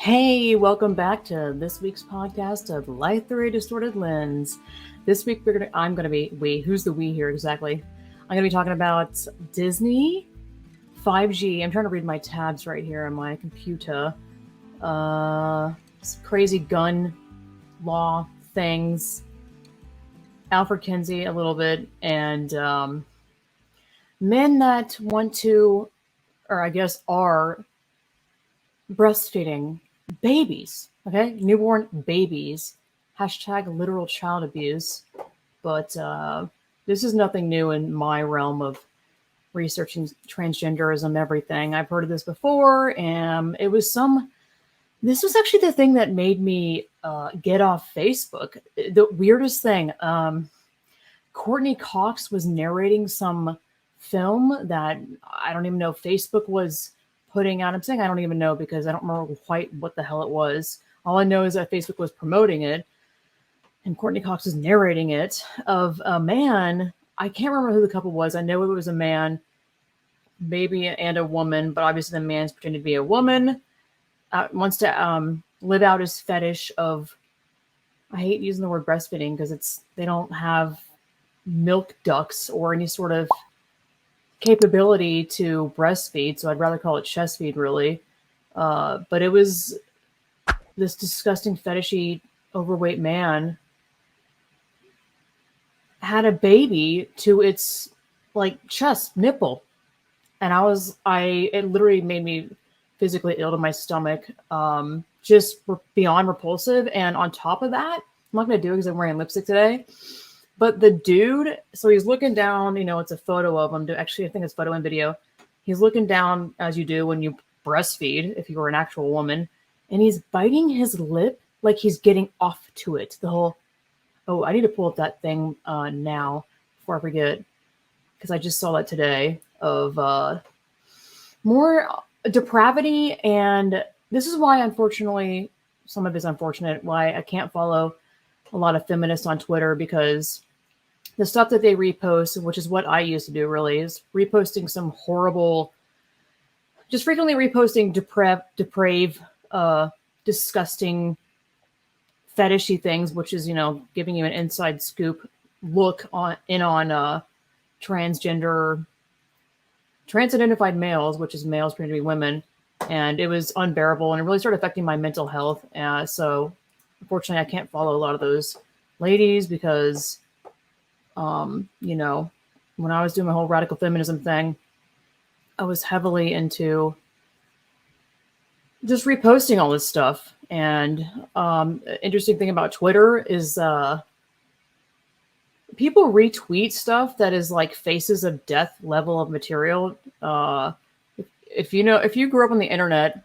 Hey, welcome back to this week's podcast of Life Through a Distorted Lens. This week who's the we here exactly? I'm gonna be talking about Disney, 5G. I'm trying to read my tabs right here on my computer. Crazy gun law things. Alfred Kinsey a little bit, and men that want to, or I guess are breastfeeding babies, okay? Newborn babies. Hashtag literal child abuse. But this is nothing new in my realm of researching transgenderism, everything. I've heard of this before, and this was actually the thing that made me get off Facebook. The weirdest thing, Courtney Cox was narrating some film that I don't even know Facebook was putting out. I'm saying I don't even know because I don't remember quite what the hell it was. All I know is that Facebook was promoting it, and Courtney Cox was narrating it of a man. I can't remember who the couple was. I know it was a man, maybe, and a woman, but obviously the man's pretending to be a woman. Wants to live out his fetish of. I hate using the word breastfeeding because they don't have milk ducts or any sort of capability to breastfeed, so I'd rather call it chest feed, really. But it was this disgusting fetishy overweight man had a baby to its chest nipple, and it literally made me physically ill to my stomach, just beyond repulsive. And on top of that, I'm not gonna do it because I'm wearing lipstick today. But the dude, so he's looking down, it's a photo of him. Actually, I think it's photo and video. He's looking down as you do when you breastfeed, if you were an actual woman, and he's biting his lip like he's getting off to it. I need to pull up that thing now before I forget, because I just saw that today of more depravity. And this is why, unfortunately, some of it's unfortunate, why I can't follow a lot of feminists on Twitter, because the stuff that they repost, which is what I used to do really, is reposting some horrible, just frequently reposting depraved, disgusting, fetishy things, which is, giving you an inside scoop look on trans-identified males, which is males pretending to be women. And it was unbearable, and it really started affecting my mental health. So unfortunately, I can't follow a lot of those ladies because, when I was doing my whole radical feminism thing, I was heavily into just reposting all this stuff. And interesting thing about Twitter is people retweet stuff that is like faces of death level of material. If you grew up on the internet,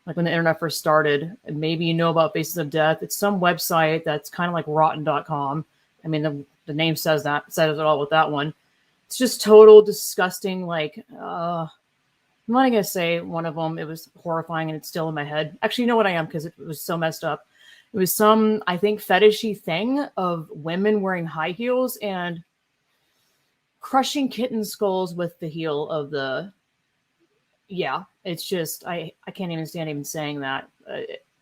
like when the internet first started, and maybe you know about Faces of Death, it's some website that's kind of like rotten.com. I mean, the name says it all with that one. It's just total disgusting. I'm not going to say one of them. It was horrifying, and it's still in my head. Actually, you know what I am, because it was so messed up. It was some, I think, fetishy thing of women wearing high heels and crushing kitten skulls with the heel of the... Yeah, it's just, I can't even stand even saying that.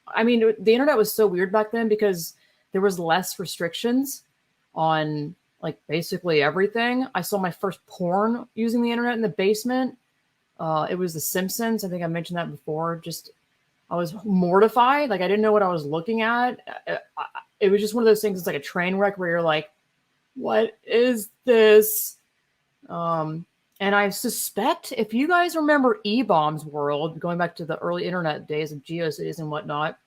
I mean, the internet was so weird back then because there was less restrictions on basically everything. I saw my first porn using the internet in the basement. It was The Simpsons. I think I mentioned that before. Just, I was mortified. I didn't know what I was looking at. It was just one of those things. It's like a train wreck where you're like, what is this? And I suspect, if you guys remember E-Bombs World, going back to the early internet days of GeoCities and whatnot,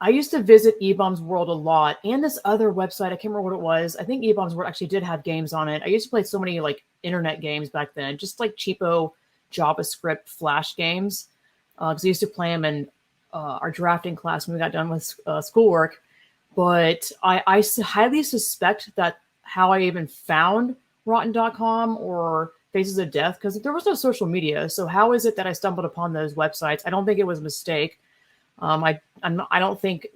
I used to visit E-Bombs World a lot, and this other website, I can't remember what it was. I think E-Bombs World actually did have games on it. I used to play so many internet games back then, just cheapo JavaScript Flash games, because I used to play them in our drafting class when we got done with schoolwork. But I highly suspect that how I even found rotten.com or Faces of Death, because there was no social media. So how is it that I stumbled upon those websites? I don't think it was a mistake. I don't think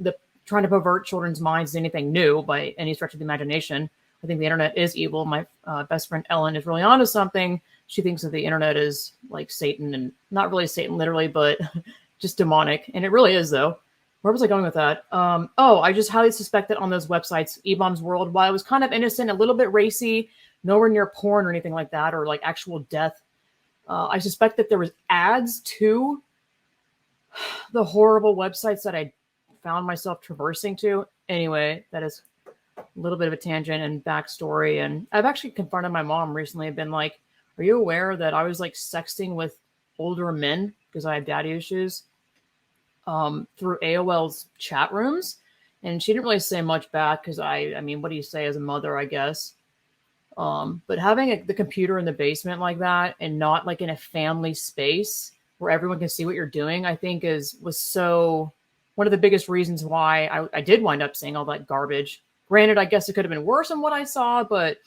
trying to pervert children's minds is anything new by any stretch of the imagination. I think the internet is evil. My best friend Ellen is really onto something. She thinks that the internet is like Satan, and not really Satan literally, but just demonic. And it really is, though. Where was I going with that? Oh, I just highly suspect that on those websites, eBaum's World, while it was kind of innocent, a little bit racy, nowhere near porn or anything like that, or like actual death. I suspect that there was ads to the horrible websites that I found myself traversing to. Anyway, that is a little bit of a tangent and backstory. And I've actually confronted my mom recently. I've been like, are you aware that I was like sexting with older men because I have daddy issues through AOL's chat rooms? And she didn't really say much back because I mean, what do you say as a mother, I guess? But having the computer in the basement like that and not like in a family space where everyone can see what you're doing, I think was so one of the biggest reasons why I did wind up seeing all that garbage. Granted, I guess it could have been worse than what I saw, but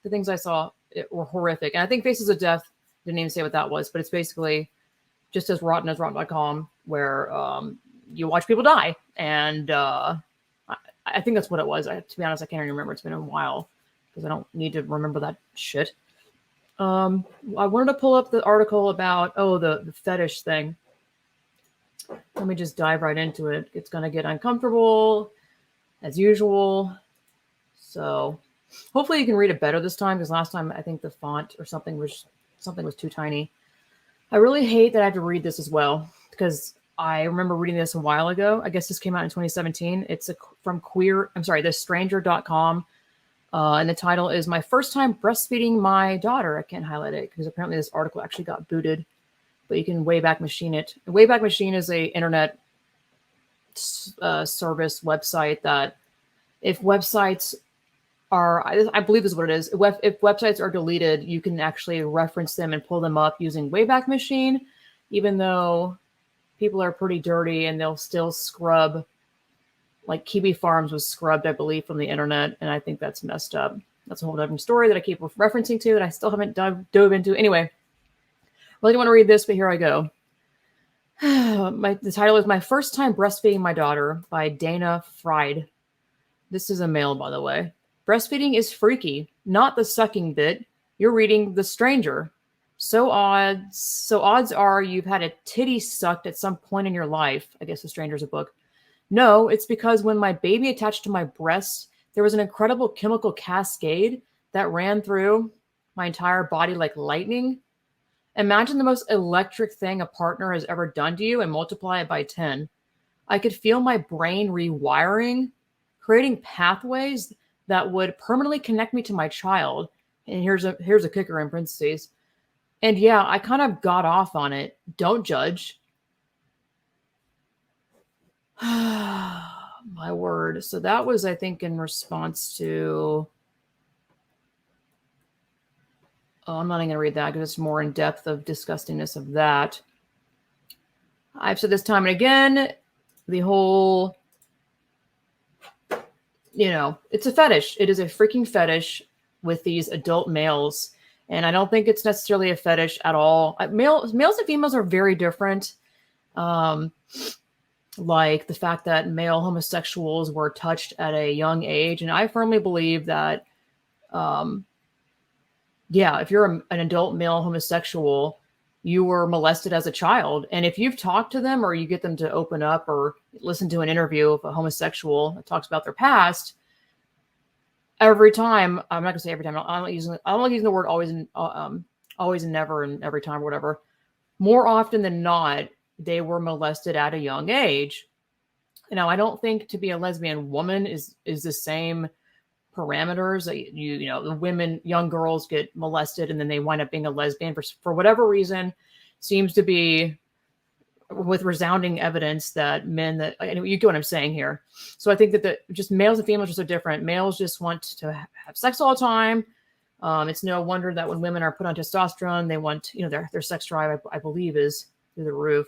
the things I saw were horrific. And I think Faces of Death didn't even say what that was, but it's basically just as rotten.com, where you watch people die. And I think that's what it was. To be honest, I can't even remember. It's been a while because I don't need to remember that shit. I wanted to pull up the article about, the fetish thing. Let me just dive right into it. It's going to get uncomfortable as usual. So hopefully you can read it better this time, because last time I think the font or something was too tiny. I really hate that I have to read this as well, because I remember reading this a while ago. I guess this came out in 2017. It's from thestranger.com. And the title is My First Time Breastfeeding My Daughter. I can't highlight it because apparently this article actually got booted, but you can Wayback Machine it. Wayback Machine is a internet service website that if websites are, I believe this is what it is. If websites are deleted, you can actually reference them and pull them up using Wayback Machine, even though people are pretty dirty and they'll still scrub. Like Kiwi Farms was scrubbed, I believe, from the internet, and I think that's messed up. That's a whole different story that I keep referencing to that I still haven't dove into. Anyway, really don't want to read this, but here I go. The title is My First Time Breastfeeding My Daughter by Dana Fried. This is a male, by the way. Breastfeeding is freaky, not the sucking bit. You're reading The Stranger. So odds are you've had a titty sucked at some point in your life. I guess The Stranger's a book. No, it's because when my baby attached to my breast, there was an incredible chemical cascade that ran through my entire body like lightning. Imagine the most electric thing a partner has ever done to you and multiply it by 10. I could feel my brain rewiring, creating pathways that would permanently connect me to my child. And here's a kicker in parentheses. And yeah, I kind of got off on it. Don't judge. My word. So that was, I think, in response to... Oh, I'm not even going to read that because it's more in depth of disgustingness of that. I've said this time and again, the whole, it's a fetish. It is a freaking fetish with these adult males. And I don't think it's necessarily a fetish at all. Males and females are very different. Like the fact that male homosexuals were touched at a young age. And I firmly believe that, if you're an adult male homosexual, you were molested as a child. And if you've talked to them or you get them to open up or listen to an interview of a homosexual that talks about their past, every time, I'm not gonna say every time, I'm not using the word always and never and every time or whatever. More often than not, they were molested at a young age. Now, I don't think to be a lesbian woman is the same parameters. The women, young girls get molested and then they wind up being a lesbian for whatever reason. Seems to be with resounding evidence that men you get what I'm saying here. So I think that just males and females are so different. Males just want to have sex all the time. It's no wonder that when women are put on testosterone, they want, their sex drive, I believe, is through the roof.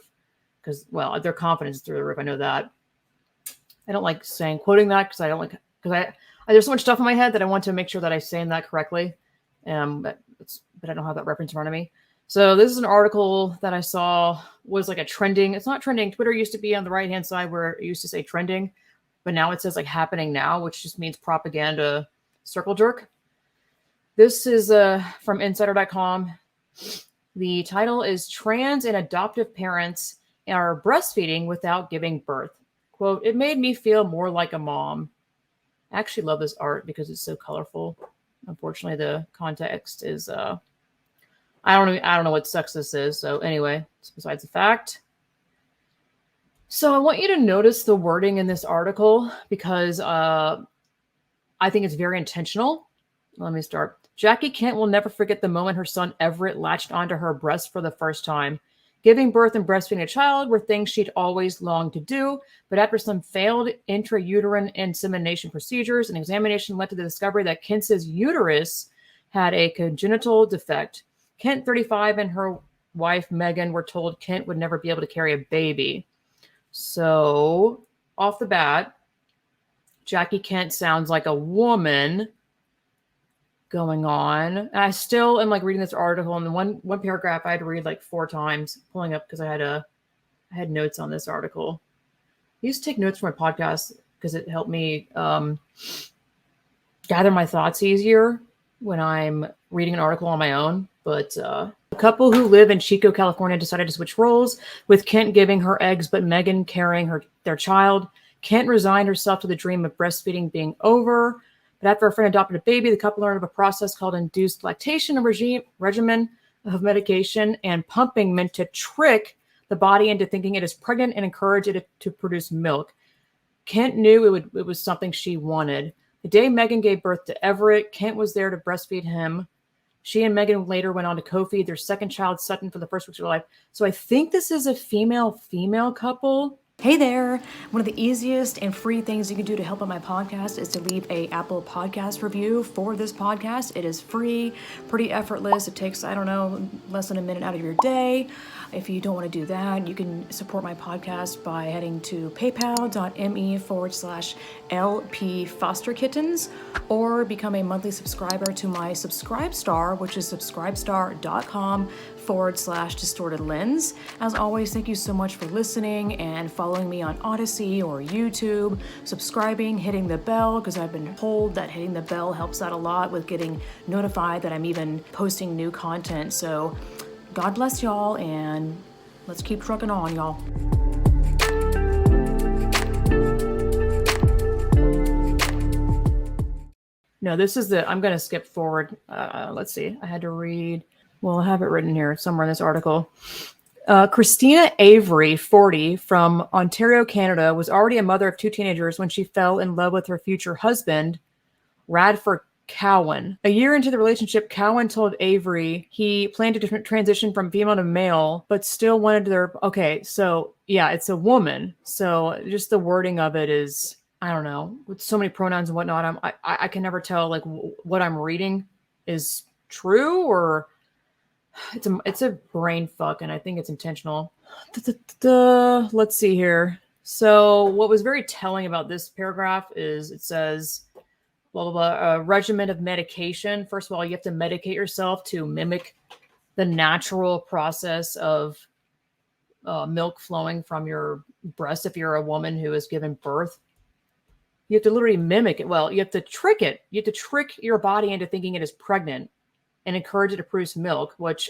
Because, well, their confidence is through the roof. I know that. I don't like quoting that because there's so much stuff in my head that I want to make sure that I'm saying that correctly. But I don't have that reference in front of me. So this is an article that I saw was like a trending. It's not trending. Twitter used to be on the right-hand side where it used to say trending, but now it says like happening now, which just means propaganda circle jerk. This is from insider.com. The title is Trans and Adoptive Parents are breastfeeding without giving birth. Quote, it made me feel more like a mom. I actually love this art because it's so colorful. Unfortunately, the context is I don't know what sex this is. So anyway, it's besides the fact. So I want you to notice the wording in this article because I think it's very intentional. Let me start. Jackie Kent will never forget the moment her son Everett latched onto her breast for the first time. Giving birth and breastfeeding a child were things she'd always longed to do, but after some failed intrauterine insemination procedures, an examination led to the discovery that Kent's uterus had a congenital defect. Kent, 35, and her wife Megan were told Kent would never be able to carry a baby. So, off the bat, Jackie Kent sounds like a woman going on. And I still am like reading this article, and the one paragraph I had to read like 4 times, pulling up because I had notes on this article. I used to take notes for my podcast because it helped me gather my thoughts easier when I'm reading an article on my own. But a couple who live in Chico, California decided to switch roles, with Kent giving her eggs but Megan carrying their child. Kent resigned herself to the dream of breastfeeding being over. But after a friend adopted a baby, the couple learned of a process called induced lactation, a regimen of medication and pumping meant to trick the body into thinking it is pregnant and encourage it to produce milk. Kent knew it was something she wanted. The day Megan gave birth to Everett, Kent was there to breastfeed him. She and Megan later went on to co-feed their second child, Sutton, for the first weeks of her life. So I think this is a female-female couple. Hey there. One of the easiest and free things you can do to help out my podcast is to leave a Apple Podcast review for this podcast. It is free, pretty effortless. It takes, I don't know, less than a minute out of your day. If you don't want to do that, you can support my podcast by heading to paypal.me/LP Foster Kittens or become a monthly subscriber to my Subscribestar, which is subscribestar.com/distorted lens. As always, thank you so much for listening and following me on Odyssey or YouTube, subscribing, hitting the bell, because I've been told that hitting the bell helps out a lot with getting notified that I'm even posting new content. So God bless y'all, and let's keep trucking on, y'all. No, I'm going to skip forward. Let's see. I had to read. Well, I have it written here somewhere in this article. Christina Avery, 40, from Ontario, Canada, was already a mother of 2 teenagers when she fell in love with her future husband, Radford Cowan. A year into the relationship, Cowan told Avery he planned to transition from female to male, but still wanted okay, so yeah, it's a woman. So just the wording of it is, I don't know, with so many pronouns and whatnot, I can never tell like what I'm reading is true or it's a brain fuck, and I think it's intentional. Let's see here. So what was very telling about this paragraph is it says, blah, blah, blah, a regimen of medication. First of all, you have to medicate yourself to mimic the natural process of milk flowing from your breast if you're a woman who has given birth. You have to literally mimic it. Well, you have to trick it. You have to trick your body into thinking it is pregnant and encourage it to produce milk, which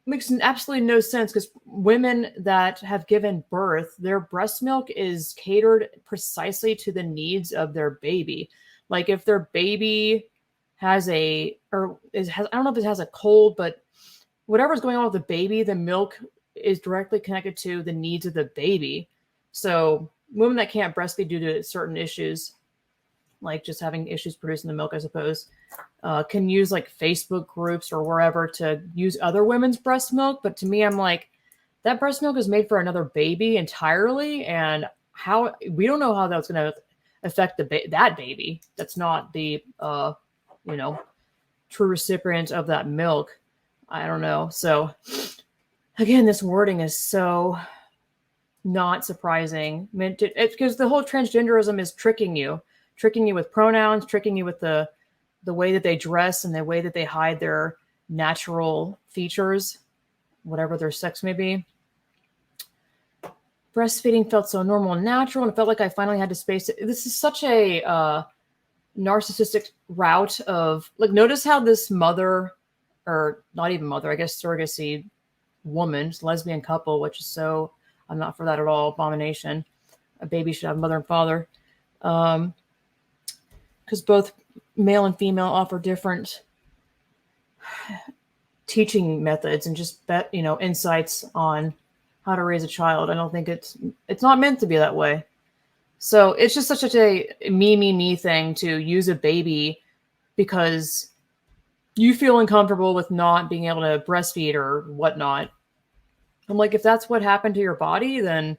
makes absolutely no sense because women that have given birth, their breast milk is catered precisely to the needs of their baby. Like if their baby has I don't know if it has a cold, but whatever's going on with the baby, the milk is directly connected to the needs of the baby. So women that can't breastfeed due to certain issues, like just having issues producing the milk, I suppose, can use like Facebook groups or wherever to use other women's breast milk. But to me, I'm like, that breast milk is made for another baby entirely. And we don't know how that's going to affect that baby. That's not the, true recipient of that milk. I don't know. So again, this wording is so not surprising. Because the whole transgenderism is tricking you with pronouns, tricking you with the way that they dress and the way that they hide their natural features, whatever their sex may be. Breastfeeding felt so normal and natural, and it felt like I finally had to space it. This is such a narcissistic route of, like, notice how this mother, or not even mother, I guess surrogacy woman, it's a lesbian couple, which is so, I'm not for that at all. Abomination. A baby should have mother and father. Because both male and female offer different teaching methods and just insights on how to raise a child. I don't think it's not meant to be that way. So it's just such a me thing to use a baby because you feel uncomfortable with not being able to breastfeed or whatnot. I'm like, if that's what happened to your body, then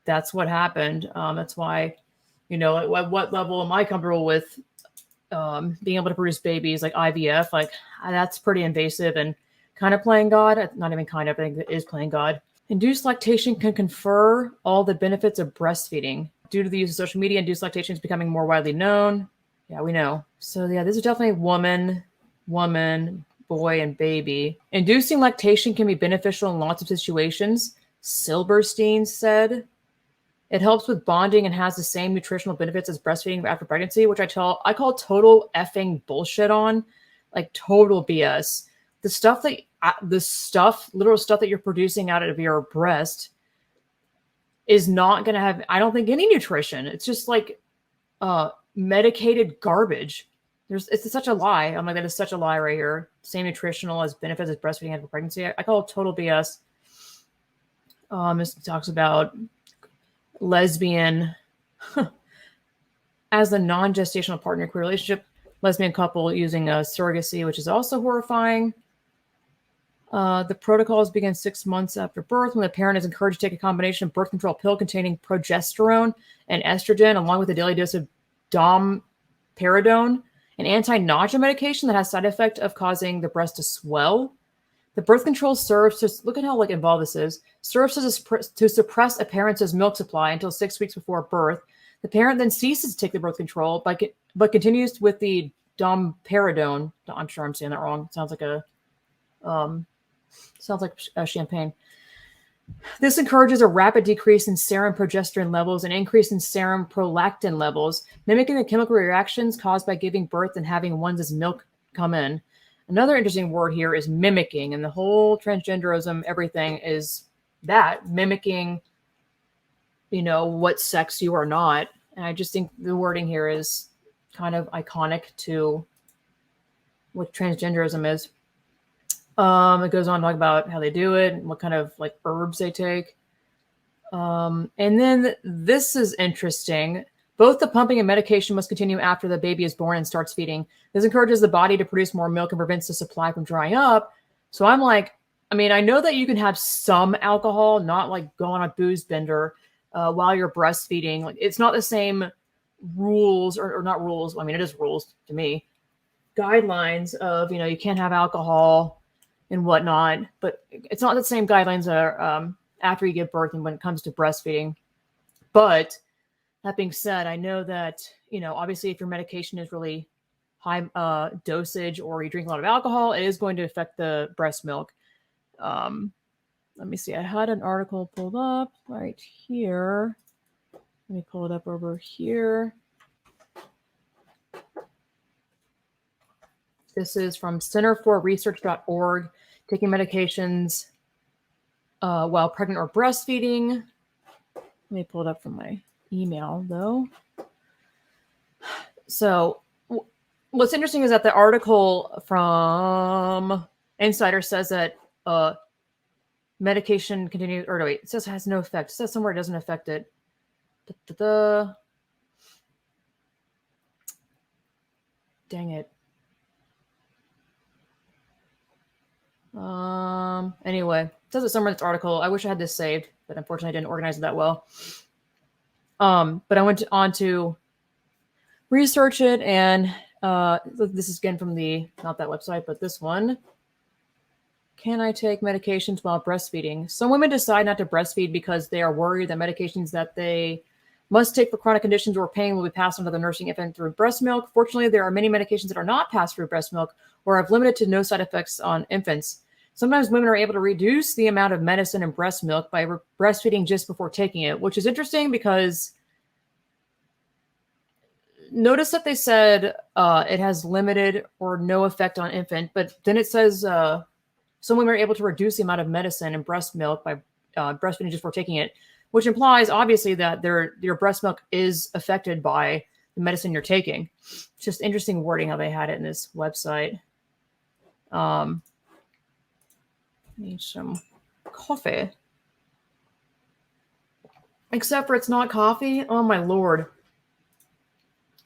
that's what happened. That's why, at what level am I comfortable with being able to produce babies like IVF? Like, that's pretty invasive and kind of playing God. Not even kind of, I think it is playing God. Induced lactation can confer all the benefits of breastfeeding. Due to the use of social media, induced lactation is becoming more widely known. Yeah, we know. So yeah, this is definitely woman, boy, and baby. Inducing lactation can be beneficial in lots of situations, Silberstein said. It helps with bonding and has the same nutritional benefits as breastfeeding after pregnancy, which I call total effing bullshit on, like total BS. Literal stuff that you're producing out of your breast is not going to have, I don't think, any nutrition. It's just like medicated garbage. It's such a lie. I'm like, that is such a lie right here. Same nutritional as benefits as breastfeeding after pregnancy. I call it total BS. This talks about lesbian as a non-gestational partner queer relationship, lesbian couple using a surrogacy, which is also horrifying. The protocols begin 6 months after birth when the parent is encouraged to take a combination of birth control pill containing progesterone and estrogen, along with a daily dose of domperidone, an anti-nausea medication that has side effect of causing the breast to swell. The birth control serves to, look at how involved this is, serves to suppress a parent's milk supply until 6 weeks before birth. The parent then ceases to take the birth control, but continues with the domperidone. I'm sure I'm saying that wrong. It sounds like champagne. This encourages a rapid decrease in serum progesterone levels and increase in serum prolactin levels, mimicking the chemical reactions caused by giving birth and having one's milk come in. Another interesting word here is mimicking, and the whole transgenderism, everything is that, mimicking, what sex you are not. And I just think the wording here is kind of iconic to what transgenderism is. It goes on to talk about how they do it and what kind of herbs they take. And then this is interesting. Both the pumping and medication must continue after the baby is born and starts feeding. This encourages the body to produce more milk and prevents the supply from drying up. So I'm like, I know that you can have some alcohol, not go on a booze bender while you're breastfeeding. It's not the same rules or not rules. It is rules to me. Guidelines of, you can't have alcohol and whatnot, but it's not the same guidelines that are after you give birth and when it comes to breastfeeding. But that being said, I know that, obviously if your medication is really high dosage or you drink a lot of alcohol, it is going to affect the breast milk. Let me see. I had an article pulled up right here. Let me pull it up over here. This is from centerforresearch.org. Taking medications while pregnant or breastfeeding. Let me pull it up from my email, though. So what's interesting is that the article from Insider says that medication continues, or no, wait, it says it has no effect. It says somewhere it doesn't affect it. Dang it. Anyway, it says it somewhere in this article. I wish I had this saved, but unfortunately I didn't organize it that well. But I went on to research it, and this is again from not that website, but this one. Can I take medications while breastfeeding? Some women decide not to breastfeed because they are worried that medications that they must take for chronic conditions or pain will be passed on to the nursing infant through breast milk. Fortunately, there are many medications that are not passed through breast milk or have limited to no side effects on infants. Sometimes women are able to reduce the amount of medicine in breast milk by breastfeeding just before taking it, which is interesting because notice that they said it has limited or no effect on infant, but then it says some women are able to reduce the amount of medicine in breast milk by breastfeeding just before taking it, which implies obviously that your breast milk is affected by the medicine you're taking. It's just interesting wording how they had it in this website. Need some coffee. Except for it's not coffee. Oh my Lord.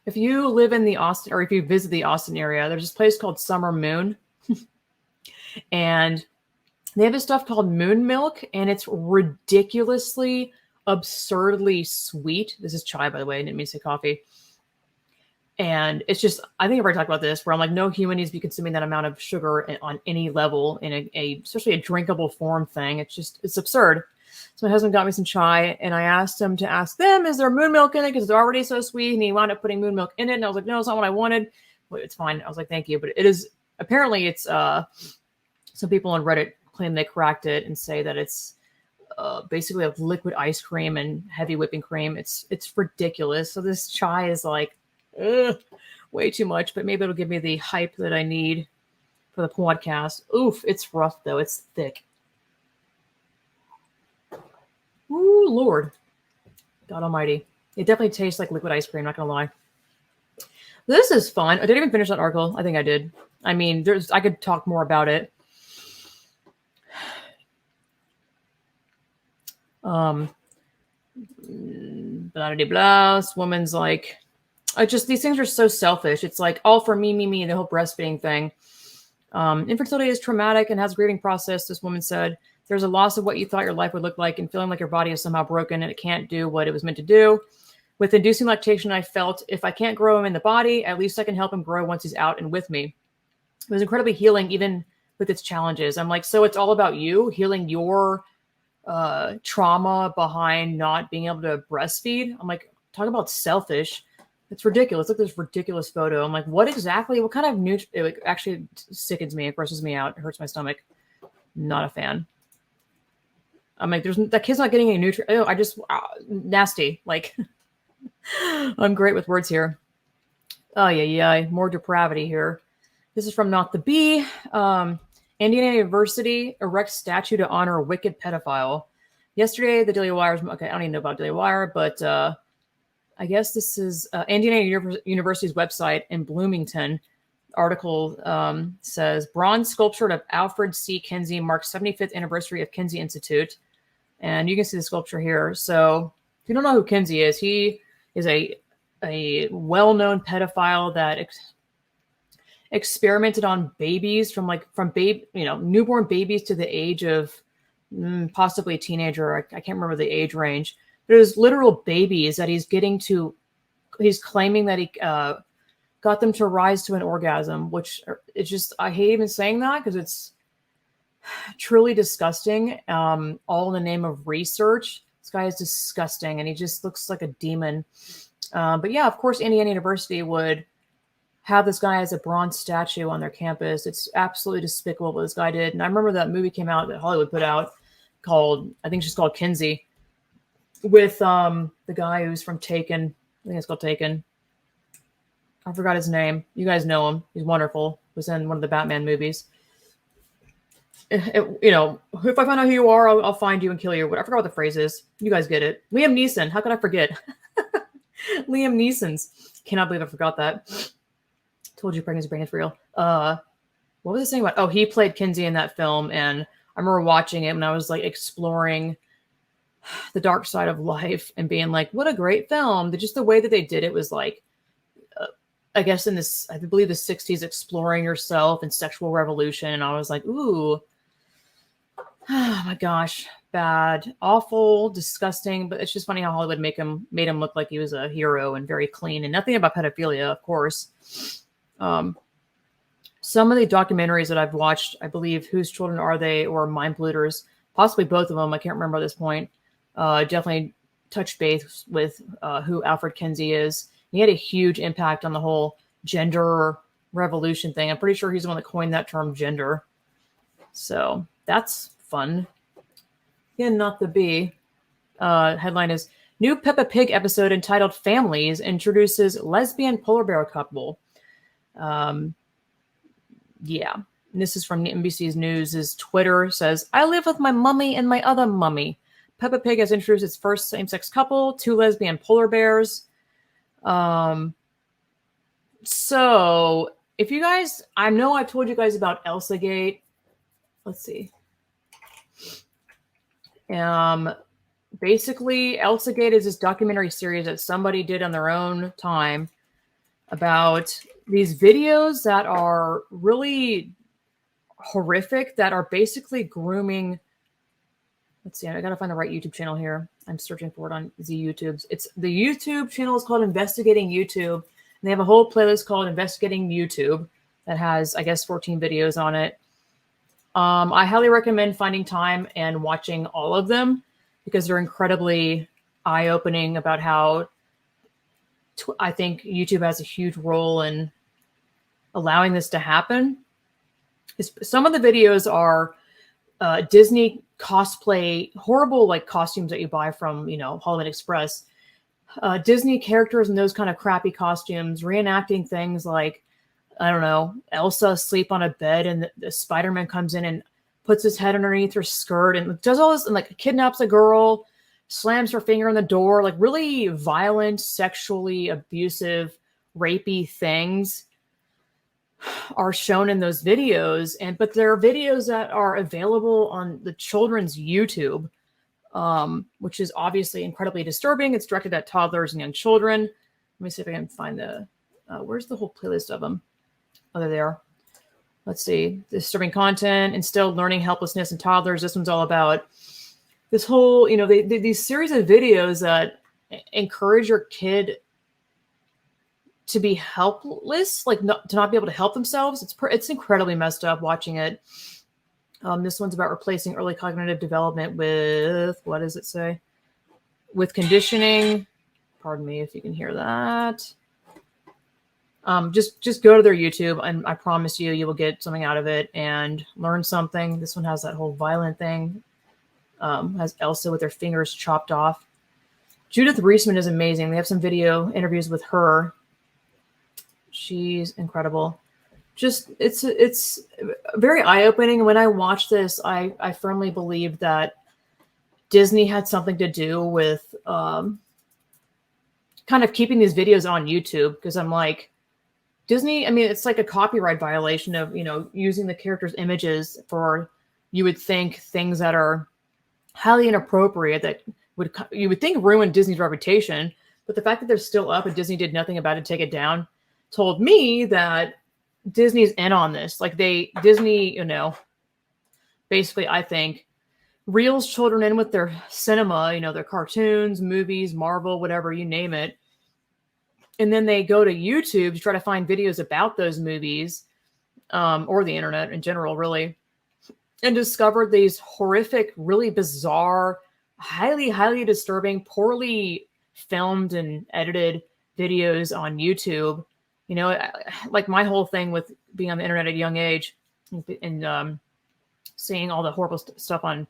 If you live in the Austin, or if you visit the Austin area, there's this place called Summer Moon. And they have this stuff called moon milk, and it's ridiculously, absurdly sweet. This is chai, by the way. I didn't mean to say coffee. And it's just, I think I've already talked about this, where I'm like, no human needs to be consuming that amount of sugar on any level in especially a drinkable form thing. It's absurd. So my husband got me some chai, and I asked him to ask them, is there moon milk in it? Because it's already so sweet. And he wound up putting moon milk in it. And I was like, no, it's not what I wanted. Well, it's fine. I was like, thank you. But it is, apparently it's, some people on Reddit claim they cracked it and say that it's basically like liquid ice cream and heavy whipping cream. It's ridiculous. So this chai is like, way too much, but maybe it'll give me the hype that I need for the podcast. Oof, it's rough though. It's thick. Ooh, Lord. God almighty. It definitely tastes like liquid ice cream, not gonna lie. This is fun. I didn't even finish that article. I think I did. I mean, I could talk more about it. Blah, blah, blah. This woman's like, these things are so selfish. It's like all for me, the whole breastfeeding thing. Infertility is traumatic and has a grieving process. This woman said, there's a loss of what you thought your life would look like and feeling like your body is somehow broken and it can't do what it was meant to do. With inducing lactation, I felt if I can't grow him in the body, at least I can help him grow once he's out and with me. It was incredibly healing, even with its challenges. I'm like, so it's all about you healing your trauma behind not being able to breastfeed. I'm like, talk about selfish. It's ridiculous. Look at this ridiculous photo. I'm like, what kind of it actually sickens me. It grosses me out. It hurts my stomach. Not a fan. I'm like, that kid's not getting any nutrient. Nasty. Like, I'm great with words here. Oh, yeah. More depravity here. This is from Not the Bee. Indiana University erects statue to honor a wicked pedophile. Yesterday, the Daily Wire's, okay, I don't even know about Daily Wire, but I guess this is Indiana University's website in Bloomington. Article says, bronze sculpture of Alfred C. Kinsey marks 75th anniversary of Kinsey Institute. And you can see the sculpture here. So if you don't know who Kinsey is, he is a well-known pedophile that experimented on babies from newborn babies to the age of possibly a teenager. I can't remember the age range. There's literal babies that he's claiming that he got them to rise to an orgasm, which it's just, I hate even saying that because it's truly disgusting. All in the name of research. This guy is disgusting and he just looks like a demon. But yeah, of course, Indiana University would have this guy as a bronze statue on their campus. It's absolutely despicable what this guy did. And I remember that movie came out that Hollywood put out called Kinsey, with the guy who's from Taken. I think it's called Taken. I forgot his name. You guys know him. He's wonderful. He was in one of the Batman movies. If I find out who you are, I'll find you and kill you. I forgot what the phrase is. You guys get it. Liam Neeson. How could I forget? Liam Neeson's. Cannot believe I forgot that. Told you pregnancy brain is real. What was it saying about? Oh, he played Kinsey in that film, and I remember watching it when I was like exploring the dark side of life and being like, what a great film. Just the way that they did it was like, I guess in this, I believe the 60s, exploring yourself and sexual revolution. And I was like, ooh, oh my gosh, bad, awful, disgusting. But it's just funny how Hollywood made him look like he was a hero and very clean and nothing about pedophilia, of course. Some of the documentaries that I've watched, I believe Whose Children Are They or Mind Polluters, possibly both of them, I can't remember at this point, definitely touched base with who Alfred Kinsey is. He had a huge impact on the whole gender revolution thing. I'm pretty sure he's the one that coined that term gender. So that's fun. Again, Not the Bee. Headline is, new Peppa Pig episode entitled Families introduces lesbian polar bear couple. Yeah. and this is from NBC's News, is Twitter says, I live with my mummy and my other mummy. Peppa Pig has introduced its first same-sex couple, 2 lesbian polar bears. So if you guys, I know I've told you guys about Elsa Gate. Let's see. Basically, Elsa Gate is this documentary series that somebody did on their own time about these videos that are really horrific, that are basically grooming. Let's see, I gotta find the right YouTube channel here. I'm searching for it on the YouTubes. It's the YouTube channel is called Investigating YouTube. And they have a whole playlist called Investigating YouTube that has, I guess, 14 videos on it. I highly recommend finding time and watching all of them because they're incredibly eye-opening about how I think YouTube has a huge role in allowing this to happen. Some of the videos are Disney cosplay, horrible like costumes that you buy from, Hollywood Express. Disney characters in those kind of crappy costumes, reenacting things like, I don't know, Elsa asleep on a bed and the Spider-Man comes in and puts his head underneath her skirt and does all this and like kidnaps a girl, slams her finger in the door, like really violent, sexually abusive, rapey things are shown in those videos. But there are videos that are available on the children's YouTube, which is obviously incredibly disturbing. It's directed at toddlers and young children. Let me see if I can find where's the whole playlist of them? Oh, they're there. Let's see. Disturbing content, instilled learning helplessness in toddlers. This one's all about this whole, these series of videos that encourage your kid to be helpless, like to not be able to help themselves. It's incredibly messed up watching it. This one's about replacing early cognitive development with, what does it say? With conditioning. Pardon me if you can hear that. Just go to their YouTube and I promise you will get something out of it and learn something. This one has that whole violent thing. Has Elsa with her fingers chopped off. Judith Reisman is amazing. They have some video interviews with her. She's incredible. It's very eye-opening. When I watched this, I firmly believed that Disney had something to do with kind of keeping these videos on YouTube, because I'm like, Disney, I mean, it's like a copyright violation of, using the characters' images for, you would think, things that are highly inappropriate that you would think ruin Disney's reputation. But the fact that they're still up and Disney did nothing about it to take it down told me that Disney's in on this. Like Disney, basically, I think, reels children in with their cinema, their cartoons, movies, Marvel, whatever, you name it. And then they go to YouTube to try to find videos about those movies, or the internet in general, really, and discovered these horrific, really bizarre, highly, highly disturbing, poorly filmed and edited videos on YouTube. Like my whole thing with being on the internet at a young age and seeing all the horrible stuff on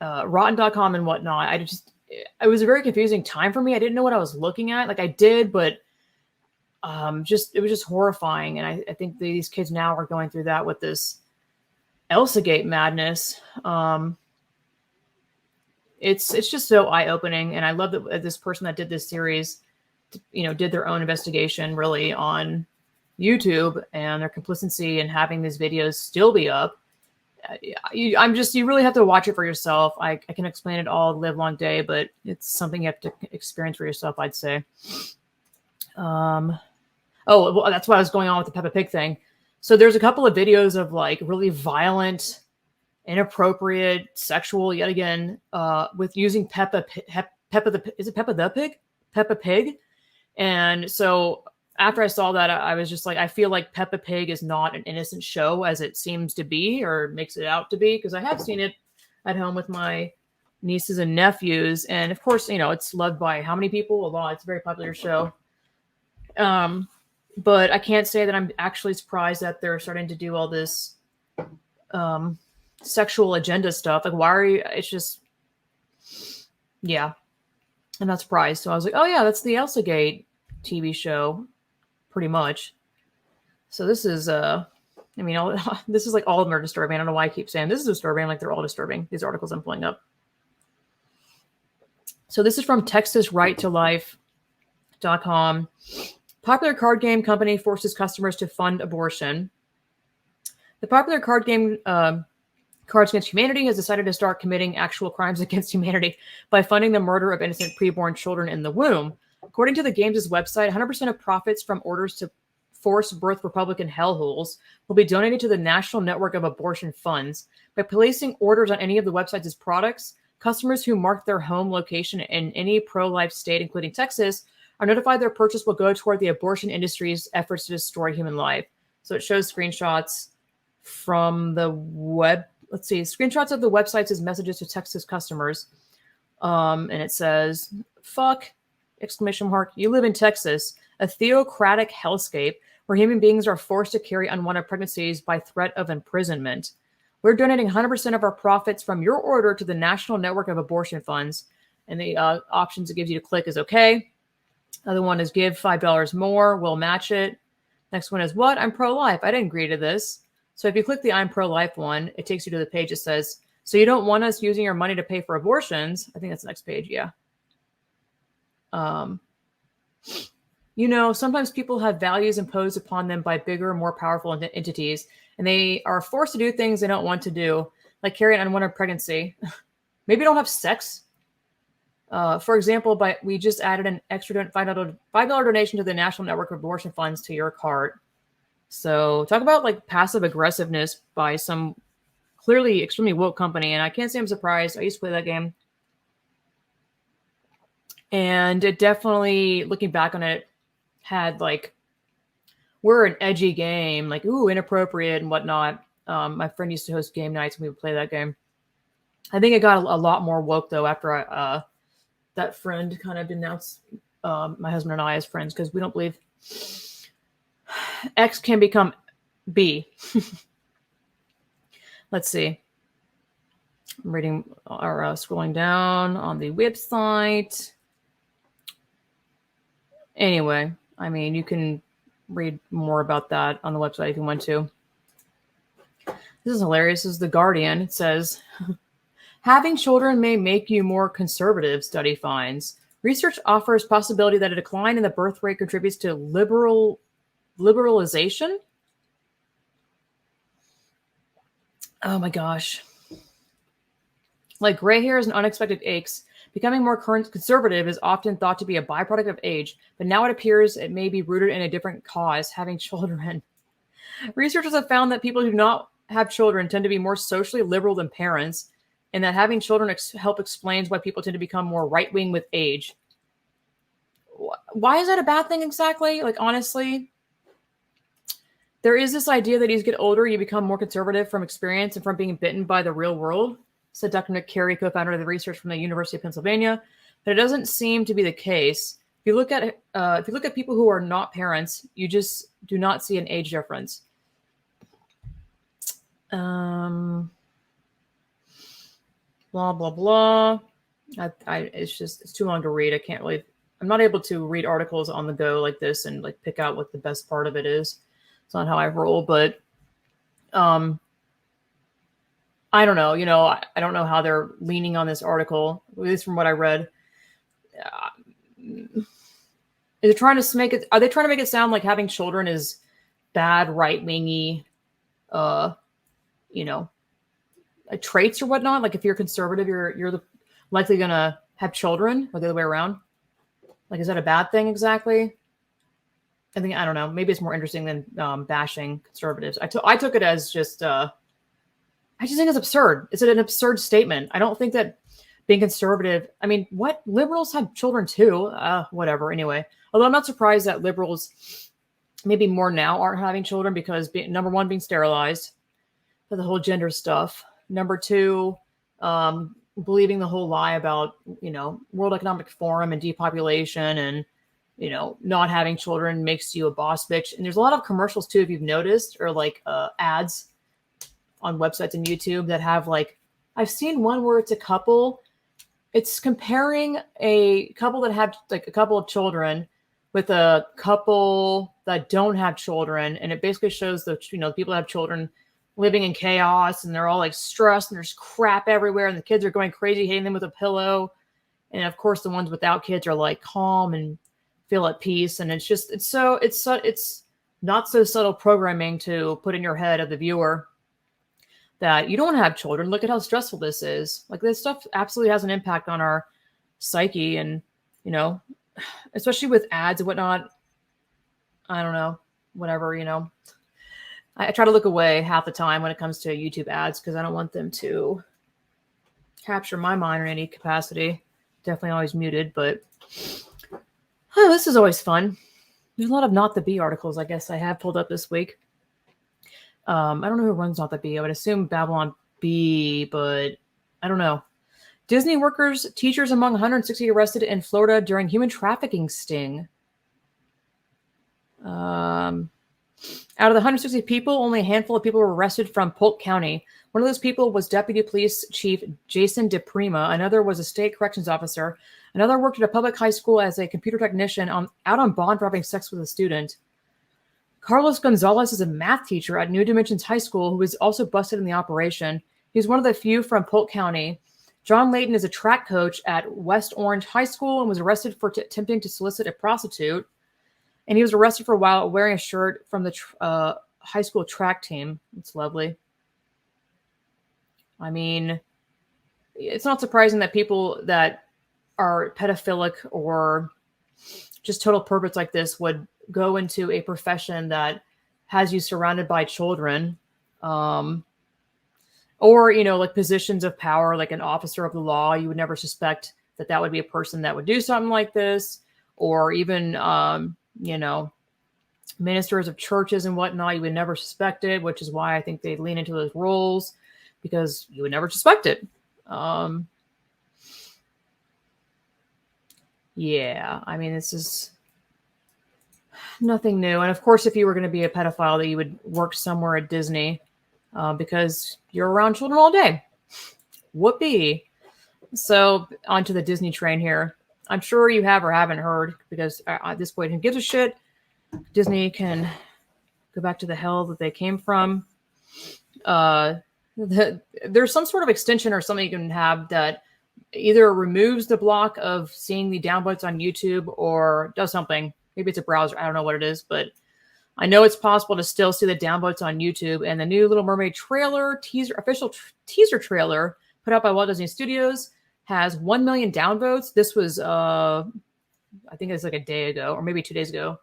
Rotten.com and whatnot. It was a very confusing time for me. I didn't know what I was looking at. Like I did, but it was just horrifying. And I think these kids now are going through that with this Elsa Gate madness. It's just so eye-opening. And I love that this person that did this series, did their own investigation really on YouTube and their complicity in having these videos still be up. You really have to watch it for yourself. I can explain it all live long day, but it's something you have to experience for yourself, I'd say. Oh, well, that's why I was going on with the Peppa Pig thing. So there's a couple of videos of like really violent, inappropriate, sexual, yet again, with using Peppa Pig. And so after I saw that, I was just like, I feel like Peppa Pig is not an innocent show as it seems to be or makes it out to be, because I have seen it at home with my nieces and nephews. And of course, it's loved by how many people? A lot. It's a very popular show. But I can't say that I'm actually surprised that they're starting to do all this sexual agenda stuff. Like, why are you? It's just, yeah, I'm not surprised. So I was like, oh yeah, that's the Elsa Gate TV show, pretty much. So this is I mean, this is like all of them are disturbing. I don't know why I keep saying this is disturbing. Like they're all disturbing. These articles I'm pulling up. So this is from TexasRightToLife.com. Popular card game company forces customers to fund abortion. The popular card game Cards Against Humanity has decided to start committing actual crimes against humanity by funding the murder of innocent preborn children in the womb. According to the game's website, 100% of profits from orders to force birth Republican hellholes will be donated to the National Network of Abortion Funds. By placing orders on any of the website's products, customers who mark their home location in any pro-life state, including Texas, are notified their purchase will go toward the abortion industry's efforts to destroy human life. So it shows screenshots from the web. Let's see, screenshots of the websites' messages to Texas customers. And it says, fuck, exclamation mark, you live in Texas, a theocratic hellscape where human beings are forced to carry unwanted pregnancies by threat of imprisonment. We're donating 100% of our profits from your order to the National Network of Abortion Funds. And the options it gives you to click is okay. Other one is give $5 more, we'll match it. Next one is what? I'm pro-life. I didn't agree to this. So if you click the I'm pro-life one, it takes you to the page that says, so you don't want us using your money to pay for abortions. I think that's the next page. Yeah. Sometimes people have values imposed upon them by bigger, more powerful entities, and they are forced to do things they don't want to do, like carry an unwanted pregnancy. Maybe don't have sex. For example, we just added an extra $5 donation to the National Network of Abortion Funds to your cart. So talk about like passive aggressiveness by some clearly extremely woke company. And I can't say I'm surprised. I used to play that game. And it definitely, looking back on it, had like, we're an edgy game, like, ooh, inappropriate and whatnot. My friend used to host game nights and we would play that game. I think it got a lot more woke though after that friend kind of denounced my husband and I as friends because we don't believe X can become B. Let's see. I'm reading or scrolling down on the website. Anyway, I mean, you can read more about that on the website if you want to. This is hilarious. This is The Guardian. It says, having children may make you more conservative, study finds. Research offers possibility that a decline in the birth rate contributes to liberalization. Oh my gosh. Like gray hairs and unexpected aches, becoming more conservative is often thought to be a byproduct of age, but now it appears it may be rooted in a different cause, having children. Researchers have found that people who do not have children tend to be more socially liberal than parents, and that having children explains why people tend to become more right-wing with age. Why is that a bad thing exactly? Like, honestly, there is this idea that as you get older, you become more conservative from experience and from being bitten by the real world, said Dr. Nick Carey, co-founder of the research from the University of Pennsylvania. But it doesn't seem to be the case. If you look at people who are not parents, you just do not see an age difference. Blah blah blah. It's too long to read. I'm not able to read articles on the go like this and like pick out what the best part of it is. It's not how I roll, but I don't know. I don't know how they're leaning on this article, at least from what I read. Are they trying to make it sound like having children is bad, right-wingy, traits or whatnot? Like if you're conservative, you're likely gonna have children, or the other way around. Like, is that a bad thing exactly? I don't know. Maybe it's more interesting than bashing conservatives. I took it as just. I just think it's absurd. It's an absurd statement. I don't think that being conservative. I mean, what liberals have children too? Whatever. Anyway, although I'm not surprised that liberals, maybe more now, aren't having children because number one, being sterilized for the whole gender stuff. Number two, believing the whole lie about, World Economic Forum and depopulation and, not having children makes you a boss bitch. And there's a lot of commercials too, if you've noticed, or like ads on websites and YouTube that have like, I've seen one where it's a couple. It's comparing a couple that have like a couple of children with a couple that don't have children, and it basically shows the people that have children living in chaos, and they're all like stressed, and there's crap everywhere, and the kids are going crazy, hitting them with a pillow, and of course the ones without kids are like calm and feel at peace, and it's not so subtle programming to put in your head of the viewer that you don't have children. Look at how stressful this is. Like, this stuff absolutely has an impact on our psyche, and especially with ads and whatnot. I don't know, whatever, I try to look away half the time when it comes to YouTube ads because I don't want them to capture my mind in any capacity. Definitely always muted, but this is always fun. There's a lot of Not the Bee articles, I guess, I have pulled up this week. I don't know who runs Not the Bee. I would assume Babylon Bee, but I don't know. Disney workers, teachers among 160 arrested in Florida during human trafficking sting. Out of the 160 people, only a handful of people were arrested from Polk County. One of those people was Deputy Police Chief Jason DePrima. Another was a state corrections officer. Another worked at a public high school as a computer technician out on bond for having sex with a student. Carlos Gonzalez is a math teacher at New Dimensions High School who was also busted in the operation. He's one of the few from Polk County. John Layton is a track coach at West Orange High School and was arrested for attempting to solicit a prostitute. And he was arrested for a while wearing a shirt from the high school track team. It's lovely. I mean, it's not surprising that people that are pedophilic or just total perverts like this would go into a profession that has you surrounded by children, or, like positions of power, like an officer of the law. You would never suspect that would be a person that would do something like this, or even, ministers of churches and whatnot. You would never suspect it, which is why I think they lean into those roles, because you would never suspect it. Yeah, I mean, this is nothing new. And of course, if you were going to be a pedophile, that you would work somewhere at Disney, because you're around children all day. Whoopee. So onto the Disney train here. I'm sure you have or haven't heard, because at this point, who gives a shit? Disney can go back to the hell that they came from. There's some sort of extension or something you can have that either removes the block of seeing the downvotes on YouTube or does something. Maybe it's a browser. I don't know what it is, but I know it's possible to still see the downvotes on YouTube. And the new Little Mermaid trailer, official teaser trailer put out by Walt Disney Studios has 1 million downvotes. This was, I think it's like a day ago or maybe 2 days ago.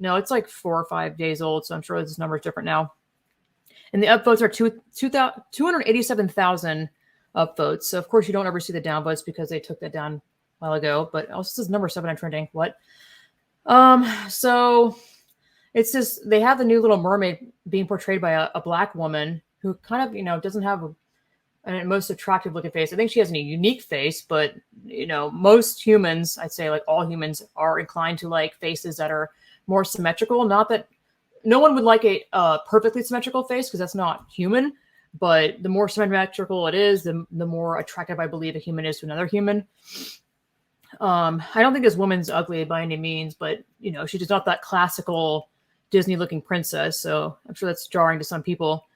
No, it's like 4 or 5 days old. So I'm sure this number is different now. And the upvotes are 287,000 upvotes. So of course you don't ever see the downvotes because they took that down a while ago. But also this is number 7 on trending. What? So it's just, they have the new Little Mermaid being portrayed by a black woman who kind of, doesn't have a most attractive looking face. I think she has a unique face, but most humans, I'd say like all humans, are inclined to like faces that are more symmetrical. Not that no one would like a perfectly symmetrical face, because that's not human. But the more symmetrical it is, the more attractive I believe a human is to another human. I don't think this woman's ugly by any means, but she's just not that classical Disney-looking princess. So I'm sure that's jarring to some people.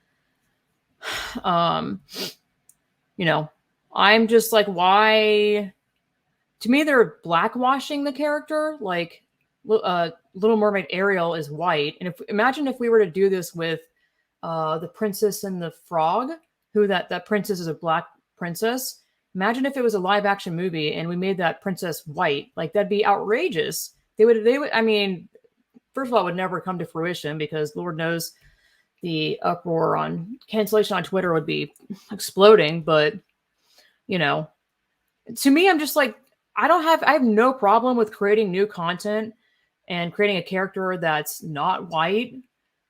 I'm just like, why? To me, they're blackwashing the character. Like, Little Mermaid Ariel is white, and imagine if we were to do this with the Princess and the Frog, who that princess is a black princess. Imagine if it was a live action movie and we made that princess white. Like, that'd be outrageous. They would, I mean, first of all, it would never come to fruition because Lord knows the uproar on cancellation on Twitter would be exploding. But, to me, I'm just like, I have no problem with creating new content and creating a character that's not white.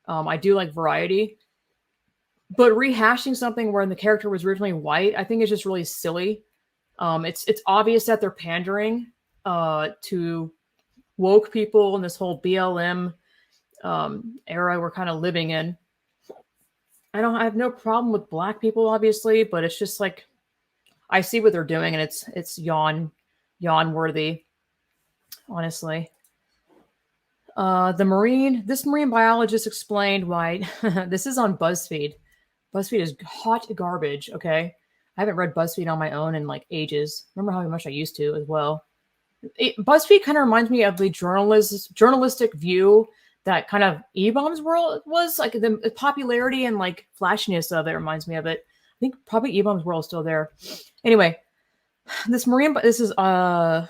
I do like variety. But rehashing something where the character was originally white, I think is just really silly. It's obvious that they're pandering to woke people in this whole BLM era we're kind of living in. I have no problem with black people, obviously, but it's just like, I see what they're doing and it's yawn worthy, honestly. This marine biologist explained why. This is on BuzzFeed. BuzzFeed is hot garbage. Okay, I haven't read BuzzFeed on my own in like ages. Remember how much I used to as well. BuzzFeed kind of reminds me of the journalistic view that kind of E-Bombs World was like. The popularity and like flashiness of it reminds me of it. I think probably E-Bombs World is still there. Anyway, this is I